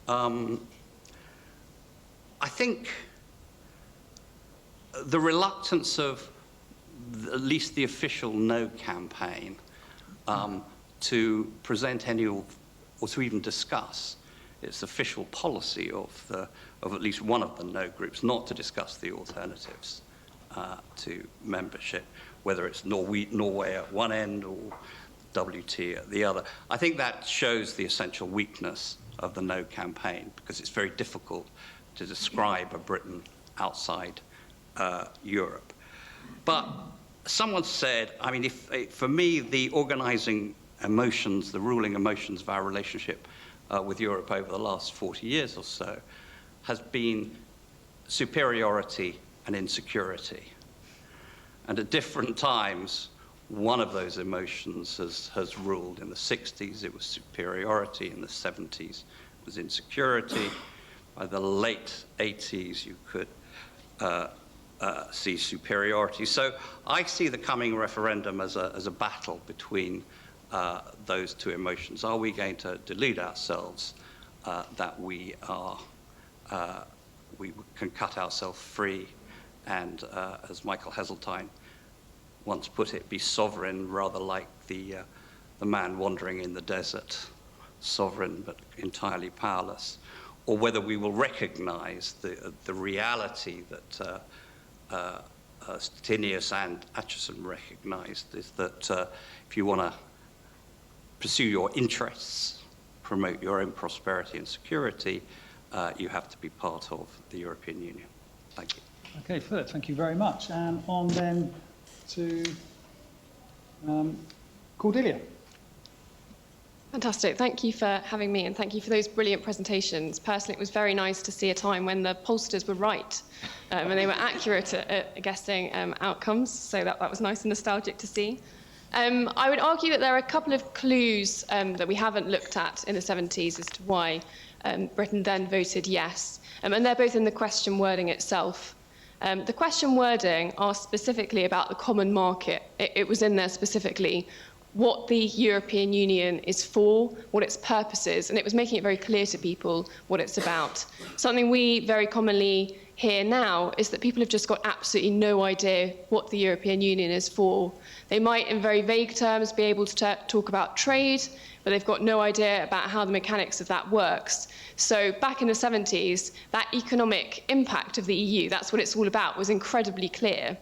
I think the reluctance of at least the official No campaign to present any or to even discuss its official policy of at least one of the No groups, not to discuss the alternatives to membership, whether it's Norway at one end or WT at the other. I think that shows the essential weakness of the No campaign, because it's very difficult to describe a Britain outside Europe. But someone said, I mean, for me, the organizing emotions, the ruling emotions of our relationship with Europe over the last 40 years or so has been superiority and insecurity. And at different times, one of those emotions has ruled. In the 60s, it was superiority. In the 70s, it was insecurity. By the late 80s, you could see superiority. So I see the coming referendum as a battle between those two emotions. Are we going to delude ourselves that we can cut ourselves free and, as Michael Heseltine once put it, be sovereign, rather like the man wandering in the desert, sovereign but entirely powerless, or whether we will recognize the reality that Stettinius and Acheson recognized, is that if you want to pursue your interests, promote your own prosperity and security, you have to be part of the European Union. Thank you. Okay, Philip, thank you very much. And on then to Cordelia. Fantastic. Thank you for having me, and thank you for those brilliant presentations. Personally, it was very nice to see a time when the pollsters were right and they were accurate at guessing outcomes, so that was nice and nostalgic to see. I would argue that there are a couple of clues that we haven't looked at in the 70s as to why Britain then voted yes, and they're both in the question wording itself. The question wording asked specifically about the common market. It was in there specifically what the European Union is for, what its purpose is, and it was making it very clear to people what it's about. Something we very commonly hear now is that people have just got absolutely no idea what the European Union is for. They might, in very vague terms, be able to talk about trade, but they've got no idea about how the mechanics of that works. So back in the 70s, that economic impact of the EU, that's what it's all about, was incredibly clear.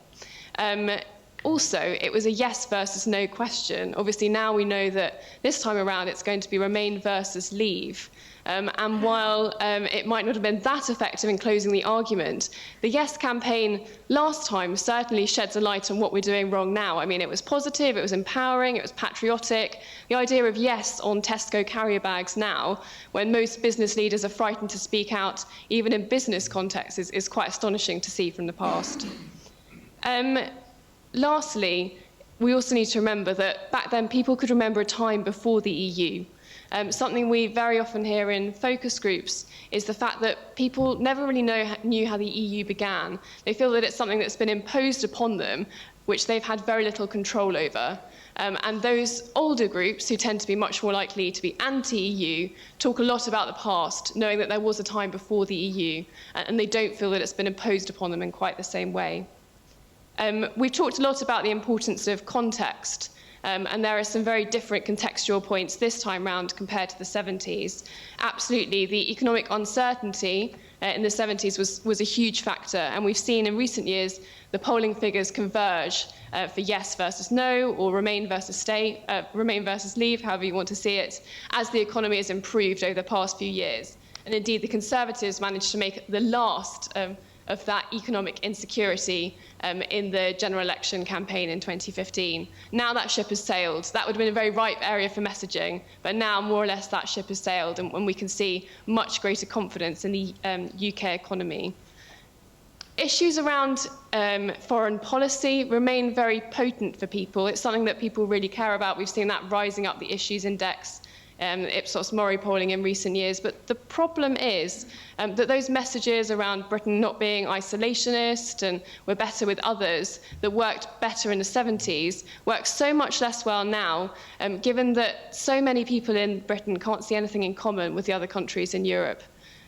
also, it was a yes versus no question. Obviously, now we know that this time around it's going to be Remain versus Leave. And while it might not have been that effective in closing the argument, the Yes campaign last time certainly sheds a light on what we're doing wrong now. I mean, it was positive, it was empowering, it was patriotic. The idea of yes on Tesco carrier bags now, when most business leaders are frightened to speak out, even in business contexts, is quite astonishing to see from the past. Lastly, we also need to remember that back then people could remember a time before the EU. Something we very often hear in focus groups is the fact that people never really knew how the EU began. They feel that it's something that's been imposed upon them, which they've had very little control over. And those older groups, who tend to be much more likely to be anti-EU, talk a lot about the past, knowing that there was a time before the EU, and they don't feel that it's been imposed upon them in quite the same way. We've talked a lot about the importance of context. And there are some very different contextual points this time round compared to the 70s. Absolutely, the economic uncertainty in the 70s was a huge factor, and we've seen in recent years the polling figures converge for yes versus no, or Remain versus Leave, however you want to see it, as the economy has improved over the past few years. And indeed, the Conservatives managed to make the last of that economic insecurity in the general election campaign in 2015. Now that ship has sailed. That would have been a very ripe area for messaging, but now more or less that ship has sailed, and we can see much greater confidence in the UK economy. Issues around foreign policy remain very potent for people. It's something that people really care about. We've seen that rising up the issues index, Ipsos Mori polling in recent years. But the problem is that those messages around Britain not being isolationist and we're better with others that worked better in the 70s work so much less well now, given that so many people in Britain can't see anything in common with the other countries in Europe.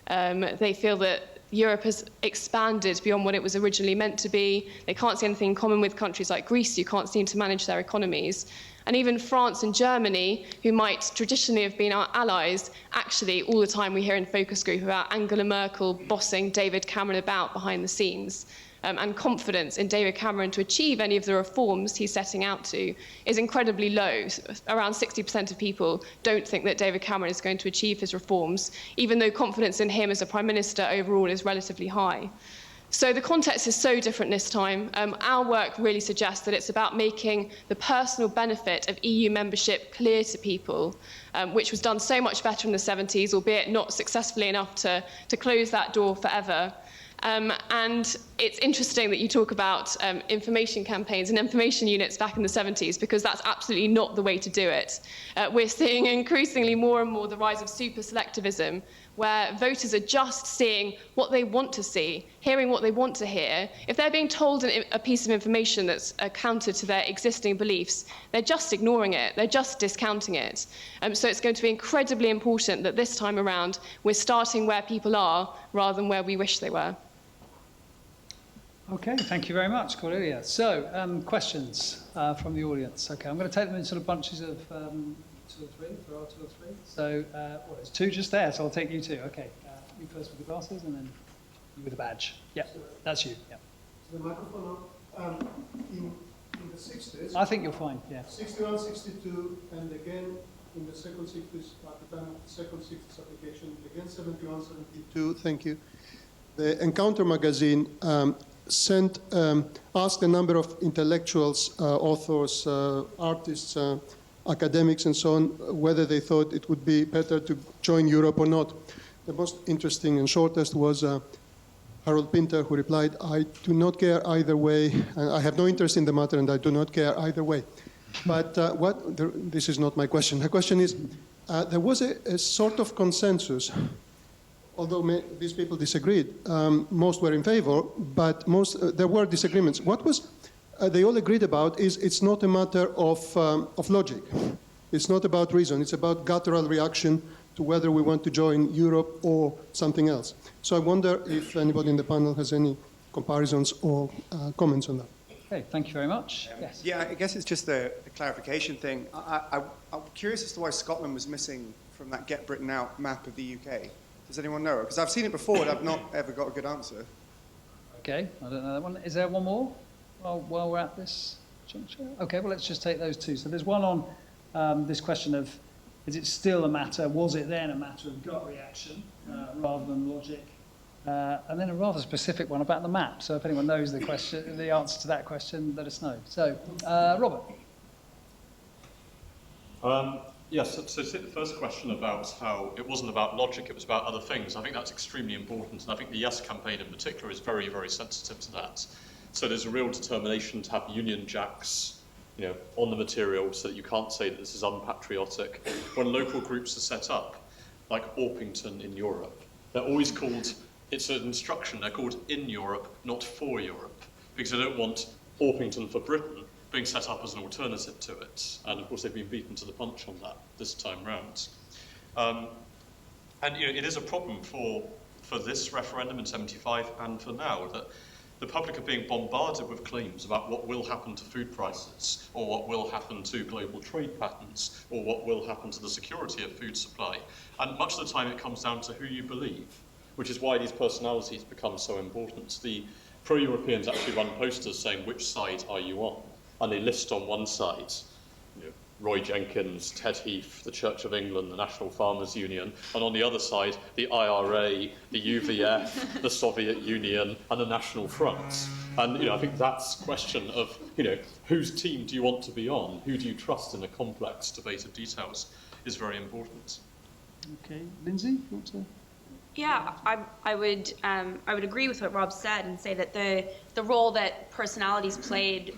They feel that Europe has expanded beyond what it was originally meant to be. They can't see anything in common with countries like Greece, who can't seem to manage their economies. And even France and Germany, who might traditionally have been our allies, actually all the time we hear in focus group about Angela Merkel bossing David Cameron about behind the scenes. And confidence in David Cameron to achieve any of the reforms he's setting out to is incredibly low. Around 60% of people don't think that David Cameron is going to achieve his reforms, even though confidence in him as a Prime Minister overall is relatively high. So the context is so different this time. Our work really suggests that it's about making the personal benefit of EU membership clear to people, which was done so much better in the 70s, albeit not successfully enough to close that door forever. And it's interesting that you talk about information campaigns and information units back in the 70s, because that's absolutely not the way to do it. We're seeing increasingly more and more the rise of super selectivism, where voters are just seeing what they want to see, hearing what they want to hear. If they're being told a piece of information that's counter to their existing beliefs, they're just ignoring it, they're just discounting it. So it's going to be incredibly important that this time around we're starting where people are rather than where we wish they were. Okay, thank you very much, Cordelia. So, questions from the audience. Okay, I'm going to take them in sort of bunches of 2 or 3, if there are 2 or 3. So, it's 2 just there, so I'll take you 2. Okay, you first with the glasses, and then you with the badge. Yeah, that's you. Yeah. The microphone on. In the 60s. I think you're fine. Yeah. 61, 62, and again in the second 60s, at the time of the second 60s application, again 71, 72. Thank you. The Encounter magazine asked a number of intellectuals, authors, artists, academics, and so on, whether they thought it would be better to join Europe or not. The most interesting and shortest was Harold Pinter, who replied, "I do not care either way. I have no interest in the matter, and I do not care either way." But this is not my question. The question is, there was a sort of consensus. Although these people disagreed, most were in favor, but there were disagreements. What they all agreed about is it's not a matter of logic. It's not about reason. It's about guttural reaction to whether we want to join Europe or something else. So I wonder if anybody in the panel has any comparisons or comments on that. Okay, thank you very much. Yes. Yeah, I guess it's just a clarification thing. I'm curious as to why Scotland was missing from that Get Britain Out map of the UK. Does anyone know? Because I've seen it before and I've not ever got a good answer. Okay, I don't know that one. Is there one more while we're at this? Okay, well, let's just take those two. So there's one on this question of, is it still a matter, was it then a matter of gut reaction rather than logic? And then a rather specific one about the map. So if anyone knows the answer to that question, let us know. So, Robert. Yes, so the first question about how it wasn't about logic, it was about other things. I think that's extremely important, and I think the Yes campaign in particular is very, very sensitive to that. So there's a real determination to have Union Jacks, on the material so that you can't say that this is unpatriotic. When local groups are set up, like Orpington in Europe, they're always called, it's an instruction, they're called in Europe, not for Europe, because they don't want Orpington for Britain being set up as an alternative to it. And of course they've been beaten to the punch on that this time round. And it is a problem for this referendum in 75 and for now, that the public are being bombarded with claims about what will happen to food prices, or what will happen to global trade patterns, or what will happen to the security of food supply. And much of the time it comes down to who you believe, which is why these personalities become so important. The pro-Europeans actually run posters saying, which side are you on? And they list on one side, Roy Jenkins, Ted Heath, the Church of England, the National Farmers Union, and on the other side, the IRA, the UVF, the Soviet Union, and the National Front. And I think that's question of, whose team do you want to be on? Who do you trust in a complex debate of details is very important. Okay, Lindsay, you want to? Yeah, I would agree with what Rob said and say that the role that personalities played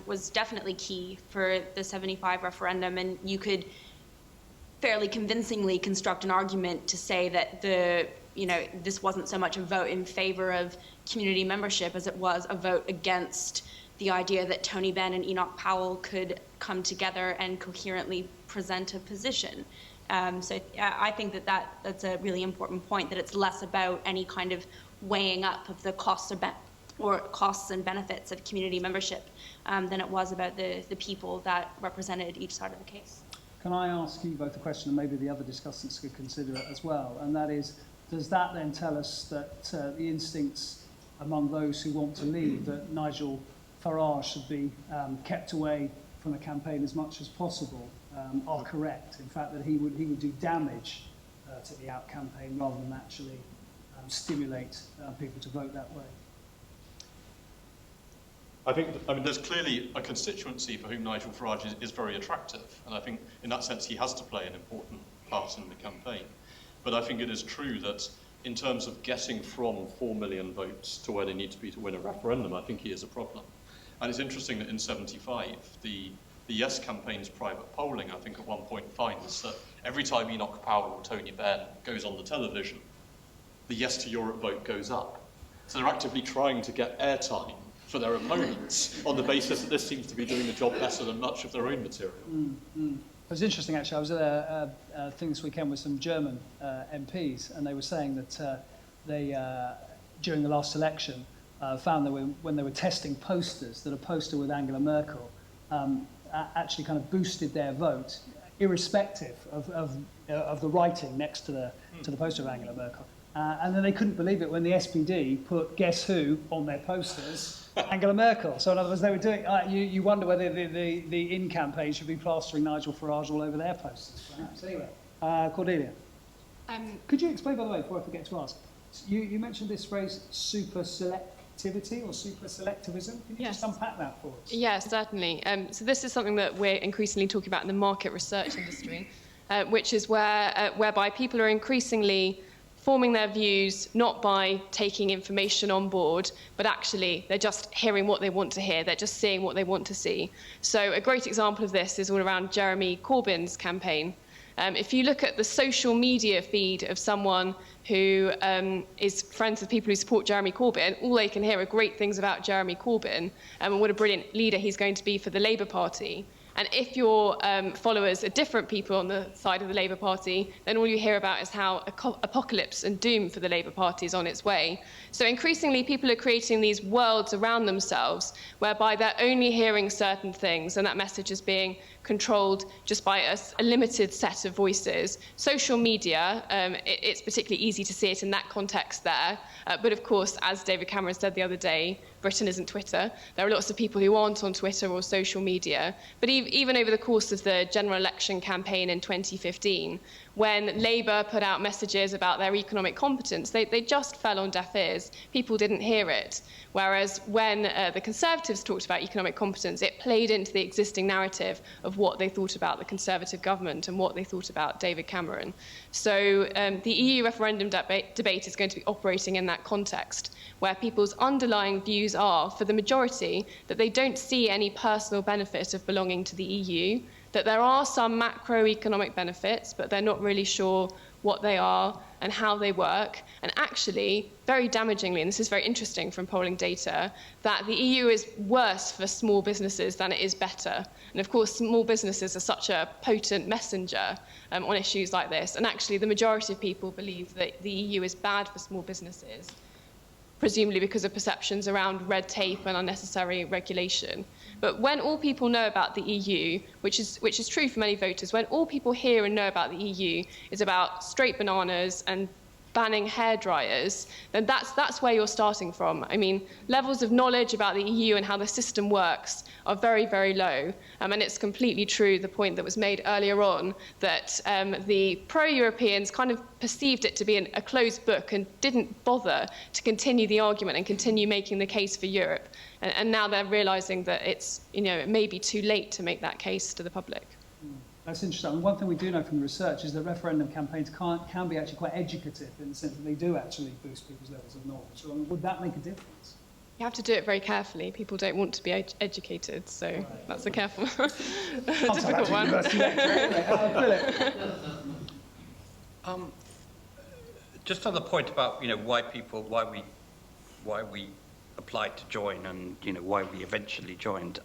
was definitely key for the 75 referendum, and you could fairly convincingly construct an argument to say that this wasn't so much a vote in favor of community membership as it was a vote against the idea that Tony Benn and Enoch Powell could come together and coherently present a position. So I think that's a really important point, that it's less about any kind of weighing up of the costs and benefits of community membership than it was about the people that represented each side of the case. Can I ask you both a question, and maybe the other discussants could consider it as well, and that is, does that then tell us that the instincts among those who want to leave, that Nigel Farage should be kept away from the campaign as much as possible, are correct? In fact, that he would do damage to the Out campaign rather than actually stimulate people to vote that way? I mean, there's clearly a constituency for whom Nigel Farage is very attractive, and I think in that sense he has to play an important part in the campaign. But I think it is true that in terms of getting from 4 million votes to where they need to be to win a referendum, I think he is a problem. And it's interesting that in 75, the Yes campaign's private polling, I think at one point finds that every time Enoch Powell or Tony Benn goes on the television, the Yes to Europe vote goes up. So they're actively trying to get airtime for their opponents on the basis that this seems to be doing the job better than much of their own material. It was interesting, actually. I was at a thing this weekend with some German MPs, and they were saying that they, during the last election, found that when they were testing posters, that a poster with Angela Merkel actually kind of boosted their vote, irrespective of the writing next to the poster of Angela Merkel. And then they couldn't believe it when the SPD put Guess Who on their posters, Angela Merkel. So in other words, they were doing, you wonder whether the in campaign should be plastering Nigel Farage all over their posters, perhaps. Anyway, Cordelia. Could you explain, by the way, before I forget to ask, you mentioned this phrase super selectivity or super selectivism. Can you just unpack that for us? Yeah, certainly. So this is something that we're increasingly talking about in the market research industry, which is whereby people are increasingly forming their views not by taking information on board, but actually they're just hearing what they want to hear. They're just seeing what they want to see. So a great example of this is all around Jeremy Corbyn's campaign. If you look at the social media feed of someone who is friends with people who support Jeremy Corbyn, all they can hear are great things about Jeremy Corbyn and what a brilliant leader he's going to be for the Labour Party. And if your followers are different people on the side of the Labour Party, then all you hear about is how apocalypse and doom for the Labour Party is on its way. So increasingly, people are creating these worlds around themselves whereby they're only hearing certain things, and that message is being controlled just by a limited set of voices. Social media, it's particularly easy to see it in that context there. But of course, as David Cameron said the other day, Britain isn't Twitter. There are lots of people who aren't on Twitter or social media. But even over the course of the general election campaign in 2015, when Labour put out messages about their economic competence, they just fell on deaf ears. People didn't hear it. Whereas when the Conservatives talked about economic competence, it played into the existing narrative of what they thought about the Conservative government and what they thought about David Cameron. So the EU referendum debate is going to be operating in that context, where people's underlying views are, for the majority, that they don't see any personal benefit of belonging to the EU, that there are some macroeconomic benefits, but they're not really sure what they are and how they work. And actually, very damagingly, and this is very interesting from polling data, that the EU is worse for small businesses than it is better. And of course, small businesses are such a potent messenger on issues like this. And actually, the majority of people believe that the EU is bad for small businesses, presumably because of perceptions around red tape and unnecessary regulation. But when all people know about the EU, which is true for many voters, when all people hear and know about the EU is about straight bananas and banning hairdryers, then that's where you're starting from. I mean, levels of knowledge about the EU and how the system works are very, very low. And it's completely true, the point that was made earlier on, that the pro-Europeans kind of perceived it to be a closed book and didn't bother to continue the argument and continue making the case for Europe. And now they're realizing that it may be too late to make that case to the public. That's interesting. And one thing we do know from the research is that referendum campaigns can be actually quite educative in the sense that they do actually boost people's levels of knowledge. So would that make a difference? You have to do it very carefully. People don't want to be educated, so that's a careful, difficult one. Just on the point about why we applied to join and why we eventually joined.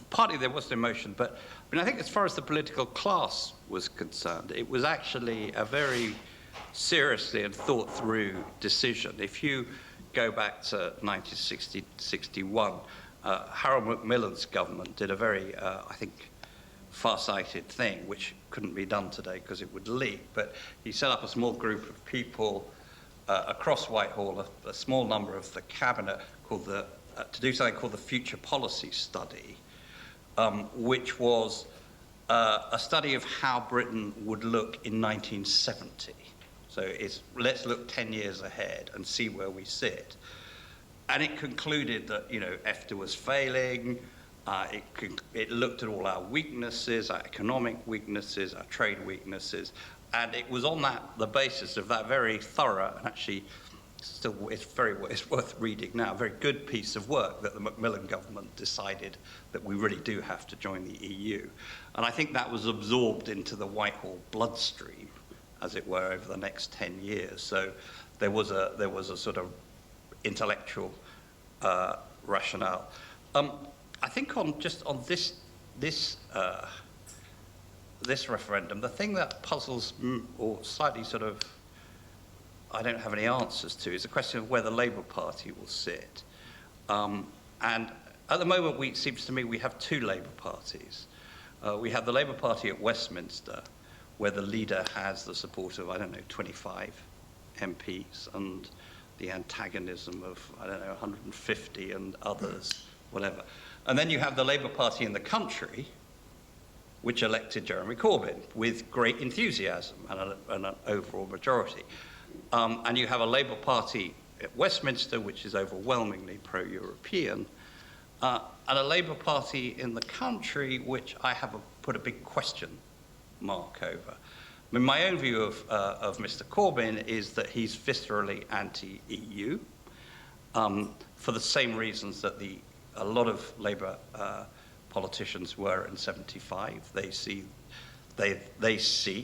Partly there was an emotion, but I think as far as the political class was concerned, it was actually a very seriously and thought through decision. If you go back to 1960-61, Harold Macmillan's government did a very, I think, far-sighted thing, which couldn't be done today because it would leak, but he set up a small group of people across Whitehall, a small number of the cabinet, to do something called the Future Policy Study, which was a study of how Britain would look in 1970. So let's look 10 years ahead and see where we sit. And it concluded that, EFTA was failing. It looked at all our weaknesses, our economic weaknesses, our trade weaknesses. And it was on the basis of that very thorough, and actually still it's worth reading now, a very good piece of work that the Macmillan government decided that we really do have to join the EU. And I think that was absorbed into the Whitehall bloodstream, as it were, over the next 10 years. So there was a sort of intellectual rationale. I think on this referendum, the thing that puzzles or slightly sort of I don't have any answers to is the question of where the Labour Party will sit. And at the moment, it seems to me we have two Labour parties. We have the Labour Party at Westminster, where the leader has the support of, 25 MPs and the antagonism of, 150 and others, whatever. And then you have the Labour Party in the country, which elected Jeremy Corbyn with great enthusiasm and an overall majority. And you have a Labour Party at Westminster, which is overwhelmingly pro-European, and a Labour Party in the country, which I have put a big question mark over. I mean, my own view of Mr. Corbyn is that he's viscerally anti-EU for the same reasons that a lot of Labour politicians were in '75. They see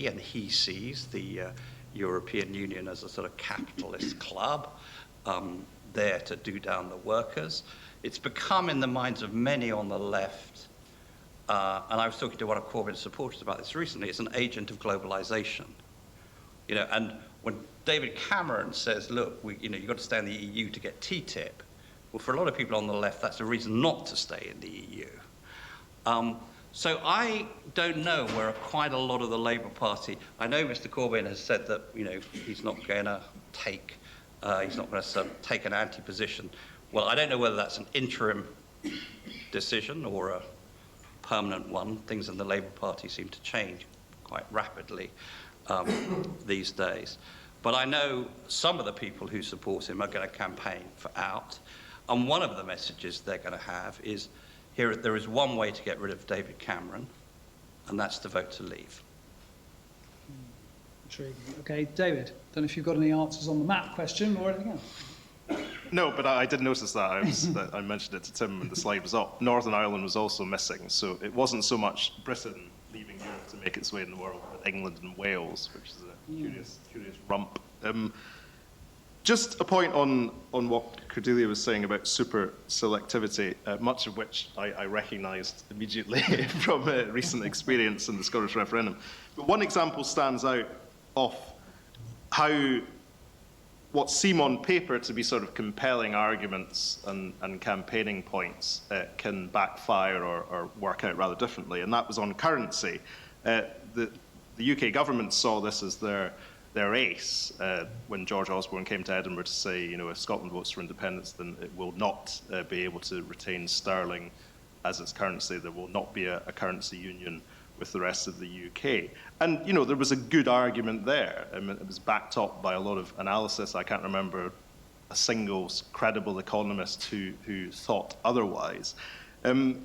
and he sees the European Union as a sort of capitalist club there to do down the workers. It's become in the minds of many on the left, and I was talking to one of Corbyn's supporters about this recently, it's an agent of globalization. And when David Cameron says, look, you've got to stay in the EU to get TTIP, well, for a lot of people on the left, that's a reason not to stay in the EU. So I don't know where quite a lot of the Labour Party, I know Mr. Corbyn has said that, he's not going to take He's not going to take an anti-position. Well, I don't know whether that's an interim decision or a permanent one. Things in the Labour Party seem to change quite rapidly these days. But I know some of the people who support him are going to campaign for out. And one of the messages they're going to have is, there is one way to get rid of David Cameron, and that's to vote to leave. Intriguing. Okay, David, don't know if you've got any answers on the map question or anything else. No, but I did notice that. I mentioned it to Tim when the slide was up. Northern Ireland was also missing, so it wasn't so much Britain leaving Europe to make its way in the world, but England and Wales, which is a curious rump. Just a point on what Cordelia was saying about super selectivity, much of which I recognised immediately from recent experience in the Scottish referendum. But one example stands out of how what seem on paper to be sort of compelling arguments and campaigning points can backfire or work out rather differently, and that was on currency. The UK government saw this as their ace when George Osborne came to Edinburgh to say, you know, if Scotland votes for independence, then it will not be able to retain sterling as its currency. There will not be a currency union with the rest of the UK. And, you know, there was a good argument there. I mean, it was backed up by a lot of analysis. I can't remember a single credible economist who thought otherwise. And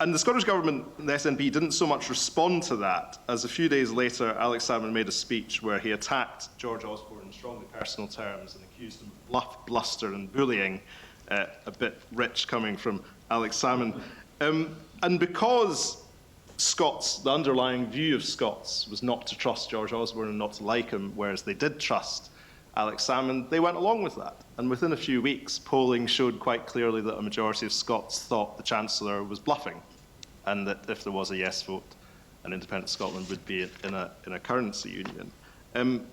the Scottish Government, the SNP, didn't so much respond to that as a few days later, Alex Salmond made a speech where he attacked George Osborne in strongly personal terms and accused him of bluff, bluster and bullying, a bit rich coming from Alex Salmond. And because the underlying view of Scots was not to trust George Osborne and not to like him, whereas they did trust Alex Salmond, they went along with that. And within a few weeks, polling showed quite clearly that a majority of Scots thought the Chancellor was bluffing, and that if there was a yes vote, an independent Scotland would be in a currency union. And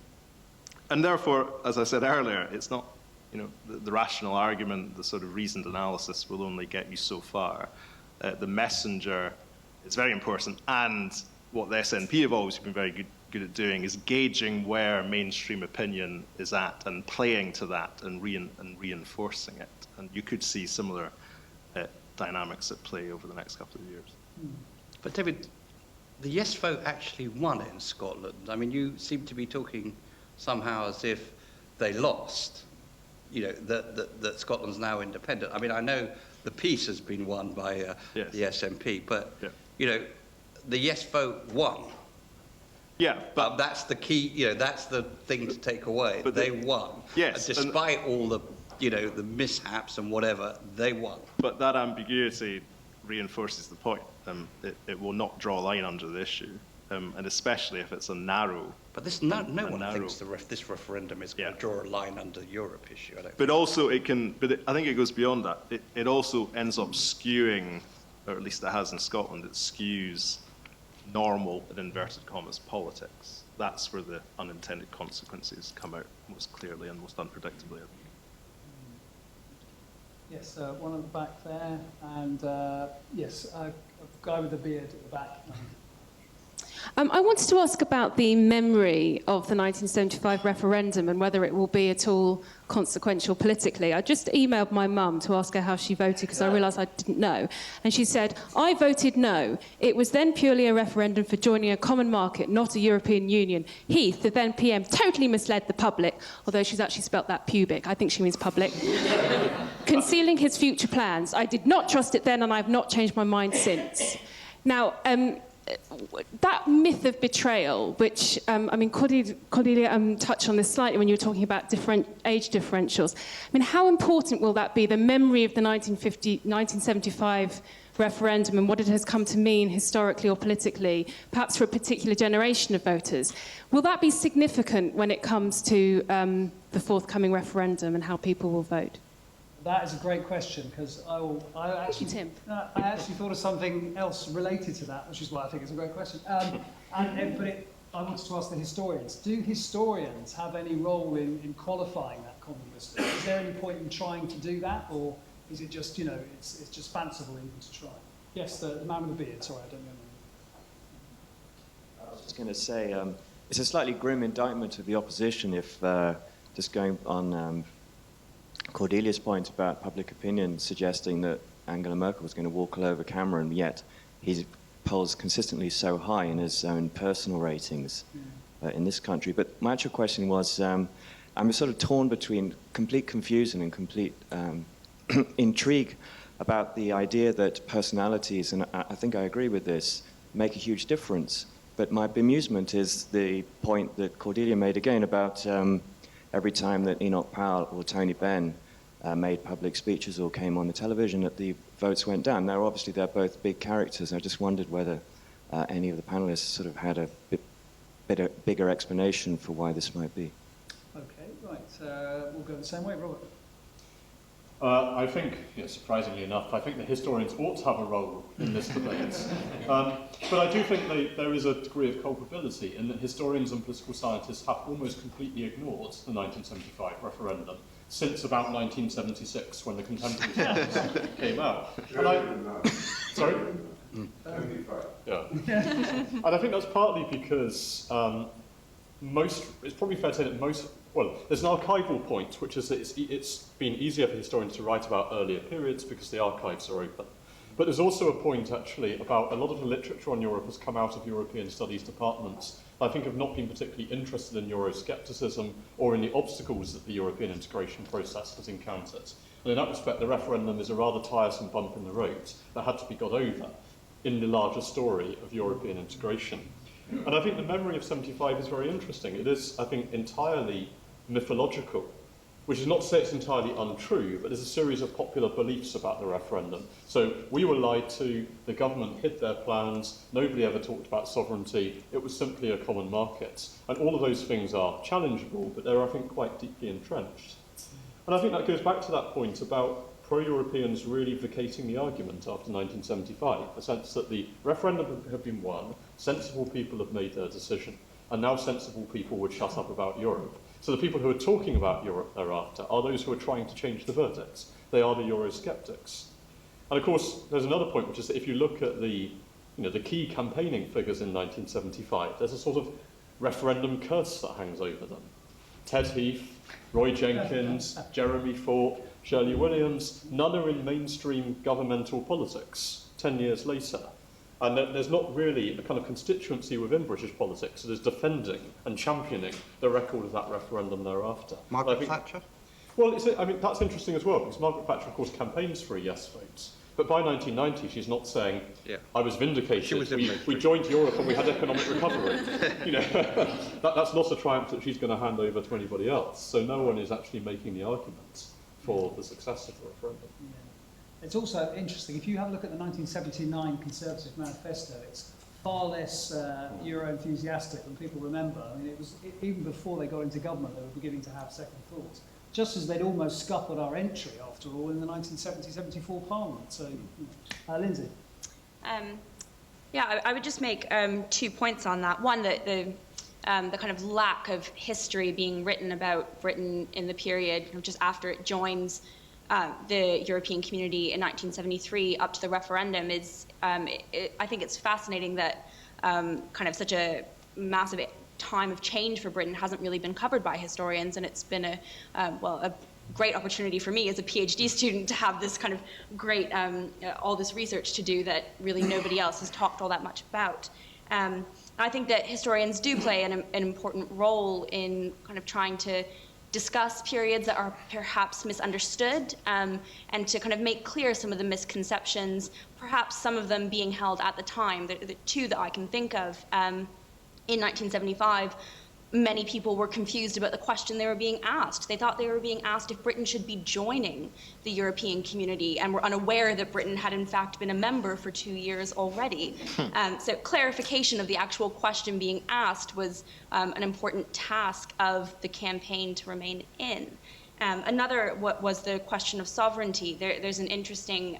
therefore, as I said earlier, it's not, you know, the rational argument, the sort of reasoned analysis will only get you so far. The messenger is very important, and what the SNP have always been very good at doing is gauging where mainstream opinion is at and playing to that and reinforcing it. And you could see similar dynamics at play over the next couple of years. But David, the yes vote actually won in Scotland. I mean, you seem to be talking somehow as if they lost, you know, that Scotland's now independent. I mean, I know the peace has been won by the SNP, but, you know, the yes vote won. Yeah, but that's the key, you know, that's the thing to take away. But they won. Yes. Despite all the, you know, the mishaps and whatever, they won. But that ambiguity reinforces the point. It will not draw a line under the issue, and especially if it's a narrow. But this, no one thinks this referendum is going to draw a line under the Europe issue. I don't but also it can. But I think it goes beyond that. It also ends up skewing, or at least it has in Scotland. It skews normal, in inverted commas, politics. That's where the unintended consequences come out most clearly and most unpredictably. Yes, one at the back there, and yes, a guy with a beard at the back. I wanted to ask about the memory of the 1975 referendum and whether it will be at all consequential politically. I just emailed my mum to ask her how she voted because I realised I didn't know. And she said, I voted no. It was then purely a referendum for joining a common market, not a European Union. Heath, the then PM, totally misled the public, although she's actually spelt that pubic. I think she means public. Concealing his future plans. I did not trust it then and I've not changed my mind since. Now, that myth of betrayal, which, I mean, Cordelia touched on this slightly when you were talking about different age differentials. I mean, how important will that be, the memory of the 1975 referendum and what it has come to mean historically or politically, perhaps for a particular generation of voters? Will that be significant when it comes to the forthcoming referendum and how people will vote? That is a great question, because I actually thought of something else related to that, which is why I think it's a great question. I wanted to ask the historians, do historians have any role in qualifying that common wisdom? Is there any point in trying to do that, or is it just, you know, it's just fanciful even to try? Yes, the man with the beard, sorry, I don't know. I was just going to say, it's a slightly grim indictment of the opposition if, just going on Cordelia's point about public opinion suggesting that Angela Merkel was going to walk all over Cameron, yet he polls consistently so high in his own personal ratings in this country. But my actual question was, I'm sort of torn between complete confusion and complete intrigue about the idea that personalities, and I think I agree with this, make a huge difference. But my bemusement is the point that Cordelia made again about every time that Enoch Powell or Tony Benn made public speeches or came on the television, that the votes went down. Now, obviously, they're both big characters. I just wondered whether any of the panelists sort of had a bigger explanation for why this might be. Okay, right. We'll go the same way, Robert. I think, surprisingly enough, I think the historians ought to have a role in this debate. But I do think there is a degree of culpability in that historians and political scientists have almost completely ignored the 1975 referendum since about 1976, when the contemporary science came out. Sorry? Yeah. And I think that's partly because it's probably fair to say that there's an archival point, which is that it's been easier for historians to write about earlier periods because the archives are open. But there's also a point, actually, about a lot of the literature on Europe has come out of European studies departments that I think have not been particularly interested in Euroscepticism or in the obstacles that the European integration process has encountered. And in that respect, the referendum is a rather tiresome bump in the road that had to be got over in the larger story of European integration. And I think the memory of 75 is very interesting. It is, I think, entirely mythological, which is not to say it's entirely untrue, but there's a series of popular beliefs about the referendum. So we were lied to, the government hid their plans, nobody ever talked about sovereignty, it was simply a common market. And all of those things are challengeable, but they're, I think, quite deeply entrenched. And I think that goes back to that point about pro-Europeans really vacating the argument after 1975, the sense that the referendum had been won, sensible people have made their decision, and now sensible people would shut up about Europe. So the people who are talking about Europe thereafter are those who are trying to change the verdicts. They are the Eurosceptics. And of course, there's another point, which is that if you look at the key campaigning figures in 1975, there's a sort of referendum curse that hangs over them. Ted Heath, Roy Jenkins, Jeremy Thorpe, Shirley Williams, none are in mainstream governmental politics 10 years later. And there's not really a kind of constituency within British politics that is defending and championing the record of that referendum thereafter. Margaret Thatcher? Well, that's interesting as well, because Margaret Thatcher, of course, campaigns for a yes vote. But by 1990, she's not saying, I was vindicated, we joined Europe and we had economic recovery. That's not a triumph that she's going to hand over to anybody else. So no one is actually making the argument for the success of the referendum. Yeah. It's also interesting, if you have a look at the 1979 Conservative Manifesto, it's far less Euro-enthusiastic than people remember. I mean, even before they got into government, they were beginning to have second thoughts. Just as they'd almost scuppered our entry, after all, in the 1970-74 Parliament. So, Lindsay. I would just make 2 points on that. One, that the kind of lack of history being written about Britain in the period just after it joins the European community in 1973 up to the referendum is, I think it's fascinating that kind of such a massive time of change for Britain hasn't really been covered by historians, and it's been a great opportunity for me as a PhD student to have this kind of great, all this research to do that really nobody else has talked all that much about. I think that historians do play an important role in kind of trying to discuss periods that are perhaps misunderstood, and to kind of make clear some of the misconceptions, perhaps some of them being held at the time. The two that I can think of, in 1975, many people were confused about the question they were being asked. They thought they were being asked if Britain should be joining the European community, and were unaware that Britain had in fact been a member for 2 years already. So clarification of the actual question being asked was an important task of the campaign to remain in. Another was the question of sovereignty. There's an interesting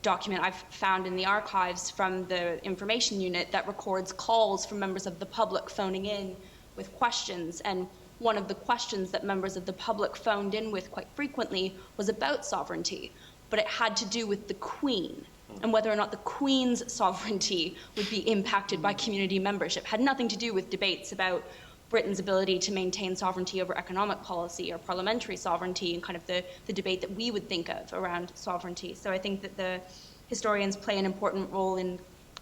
document I've found in the archives from the information unit that records calls from members of the public phoning in with questions, and one of the questions that members of the public phoned in with quite frequently was about sovereignty, but it had to do with the Queen and whether or not the Queen's sovereignty would be impacted by community membership. It had nothing to do with debates about Britain's ability to maintain sovereignty over economic policy or parliamentary sovereignty, and kind of the debate that we would think of around sovereignty. So I think that the historians play an important role in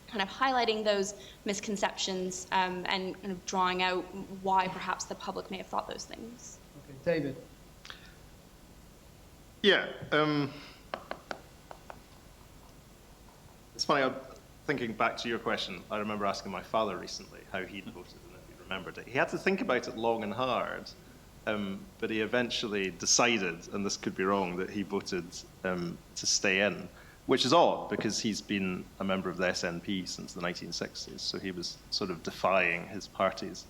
kind of highlighting those misconceptions and kind of drawing out why perhaps the public may have thought those things. Okay, David. Yeah. It's funny, thinking back to your question, I remember asking my father recently how he'd voted and if he remembered it. He had to think about it long and hard, but he eventually decided, and this could be wrong, that he voted to stay in, which is odd because he's been a member of the SNP since the 1960s, so he was sort of defying his party's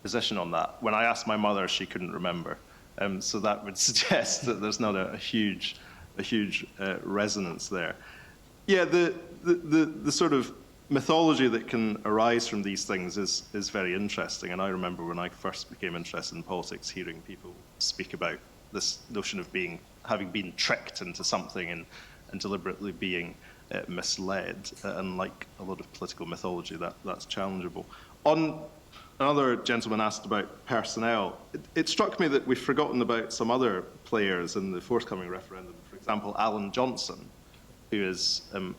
position on that. When I asked my mother, she couldn't remember. So that would suggest that there's not a huge resonance there. Yeah, the sort of mythology that can arise from these things is very interesting. And I remember when I first became interested in politics, hearing people speak about this notion of having been tricked into something and deliberately being misled. And like a lot of political mythology, that's challengeable. Another gentleman asked about personnel. It struck me that we've forgotten about some other players in the forthcoming referendum. For example, Alan Johnson, who is, I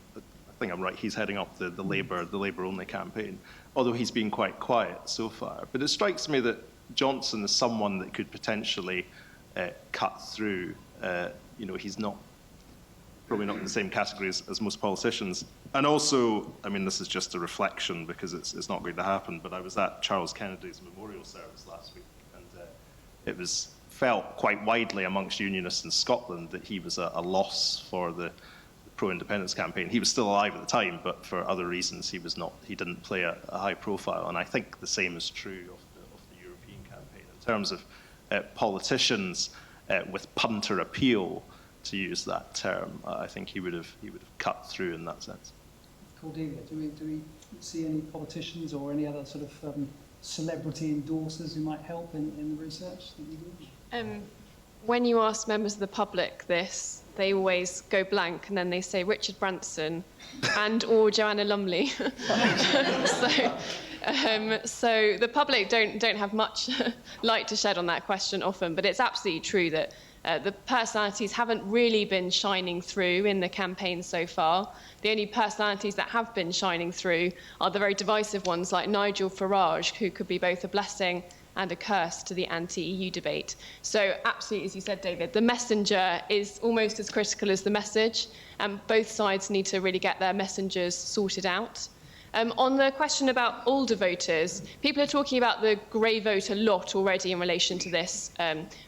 think I'm right, he's heading up the Labour-only campaign, although he's been quite quiet so far. But it strikes me that Johnson is someone that could potentially cut through. He's probably not in the same categories as most politicians. And also, I mean, this is just a reflection because it's not going to happen, but I was at Charles Kennedy's memorial service last week, and it was felt quite widely amongst unionists in Scotland that he was a loss for the pro-independence campaign. He was still alive at the time, but for other reasons he didn't play a high profile. And I think the same is true of the European campaign. In terms of politicians with punter appeal, to use that term, I think he would have cut through in that sense. Cordelia, do we see any politicians or any other sort of celebrity endorsers who might help in the research that you do? When you ask members of the public this, they always go blank and then they say Richard Branson or Joanna Lumley. So the public don't have much light to shed on that question often, but it's absolutely true that the personalities haven't really been shining through in the campaign so far. The only personalities that have been shining through are the very divisive ones like Nigel Farage, who could be both a blessing and a curse to the anti-EU debate. So absolutely, as you said, David, the messenger is almost as critical as the message, and both sides need to really get their messengers sorted out. On the question about older voters, people are talking about the grey vote a lot already in relation to this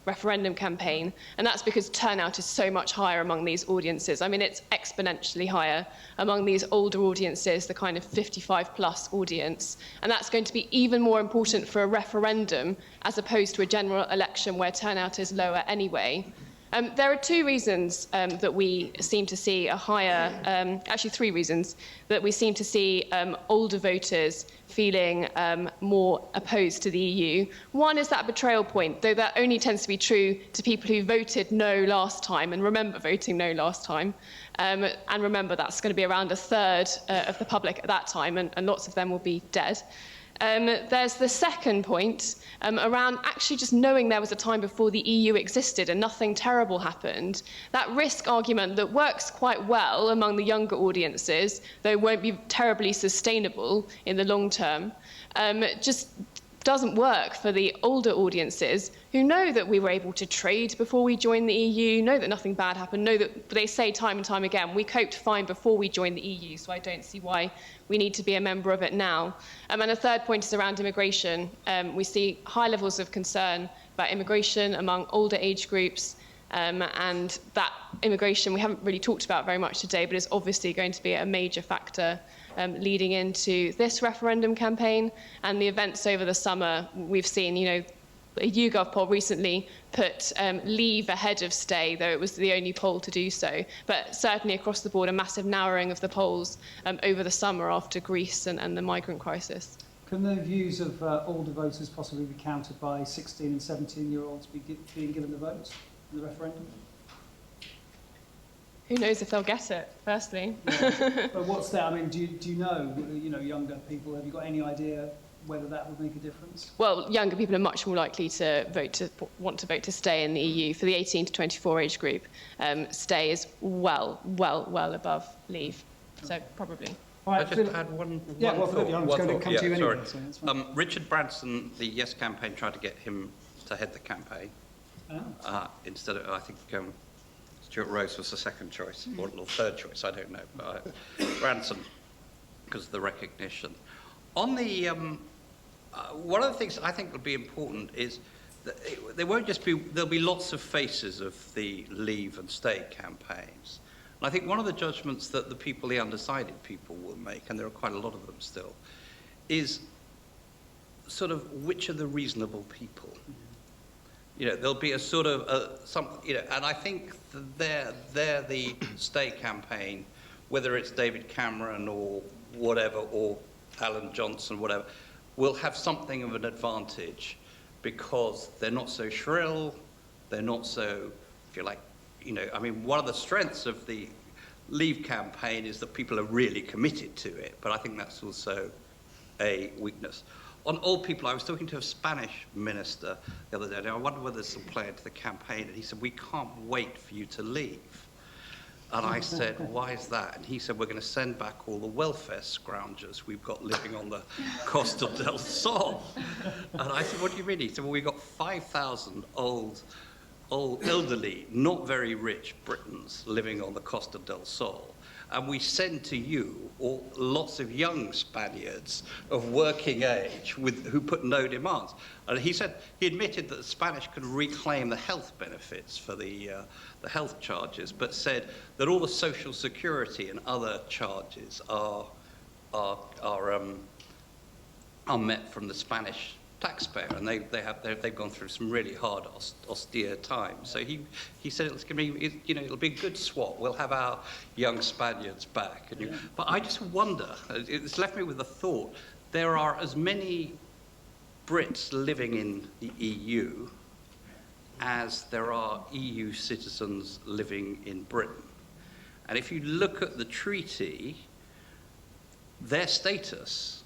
referendum campaign, and that's because turnout is so much higher among these audiences. I mean, it's exponentially higher among these older audiences, the kind of 55-plus audience, and that's going to be even more important for a referendum as opposed to a general election where turnout is lower anyway. There are two reasons that we seem to see a higher, actually three reasons, that we seem to see older voters feeling more opposed to the EU. One is that betrayal point, though that only tends to be true to people who voted no last time and remember voting no last time. And remember, that's going to be around a third of the public at that time, and lots of them will be dead. There's the second point around actually just knowing there was a time before the EU existed and nothing terrible happened. That risk argument that works quite well among the younger audiences, though won't be terribly sustainable in the long term, just doesn't work for the older audiences who know that we were able to trade before we joined the EU, know that nothing bad happened, know that they say time and time again, we coped fine before we joined the EU, so I don't see why we need to be a member of it now. And a third point is around immigration. We see high levels of concern about immigration among older age groups, and that immigration we haven't really talked about very much today, but is obviously going to be a major factor leading into this referendum campaign. And the events over the summer, we've seen, a YouGov poll recently put leave ahead of stay, though it was the only poll to do so. But certainly across the board, a massive narrowing of the polls over the summer after Greece and the migrant crisis. Can the views of older voters possibly be countered by 16 and 17-year-olds being given the vote in the referendum? Who knows if they'll get it, firstly. Yeah. But what's that? I mean, do you know, younger people, have you got any idea whether that would make a difference? Well, younger people are much more likely to want to vote to stay in the EU. For the 18 to 24 age group, stay is well above leave. So probably. All right, I just had one well, thought. I'm just going to come to you anyway. Sorry. So that's fine. Richard Branson, the Yes campaign, tried to get him to head the campaign. Instead of, I think, Stuart Rose was the second choice, or third choice, I don't know. But Branson, because of the recognition. On the, one of the things I think would be important is that there won't just be, there'll be lots of faces of the Leave and Stay campaigns. And I think one of the judgments that the undecided people will make, and there are quite a lot of them still, is sort of which are the reasonable people. You know, there'll be a sort of, and I think they're the Stay campaign, whether it's David Cameron or whatever, or Alan Johnson, whatever, will have something of an advantage because they're not so shrill, they're not so, if you like, I mean, one of the strengths of the Leave campaign is that people are really committed to it, but I think that's also a weakness. On old people, I was talking to a Spanish minister the other day, and I wonder whether this will play into the campaign, and he said, we can't wait for you to leave. And I said, why is that? And he said, we're going to send back all the welfare scroungers we've got living on the Costa del Sol. And I said, what do you mean? He said, well, we've got 5,000 old, elderly, not very rich Britons living on the Costa del Sol. And we send to you lots of young Spaniards of working age who put no demands. And he said, he admitted that the Spanish could reclaim the health benefits for the health charges, but said that all the social security and other charges are met from the Spanish taxpayer, and they've gone through some really hard, austere times. So he said it's going to be, it'll be a good swap. We'll have our young Spaniards back. But I just wonder. It's left me with the thought: there are as many Brits living in the EU as there are EU citizens living in Britain. And if you look at the treaty, their status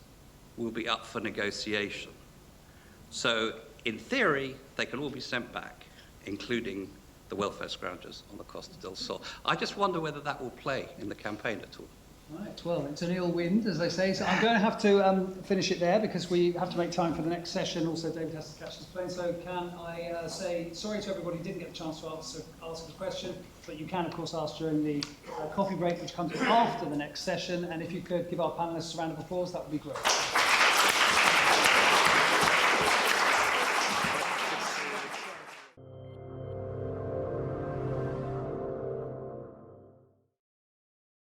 will be up for negotiation. So, in theory, they can all be sent back, including the welfare scroungers on the Costa del Sol. I just wonder whether that will play in the campaign at all. Right, well, it's an ill wind, as they say, so I'm going to have to finish it there because we have to make time for the next session. Also, David has to catch his plane, so can I say sorry to everybody who didn't get a chance to ask a question, but you can, of course, ask during the coffee break, which comes after the next session, and if you could give our panellists a round of applause, that would be great.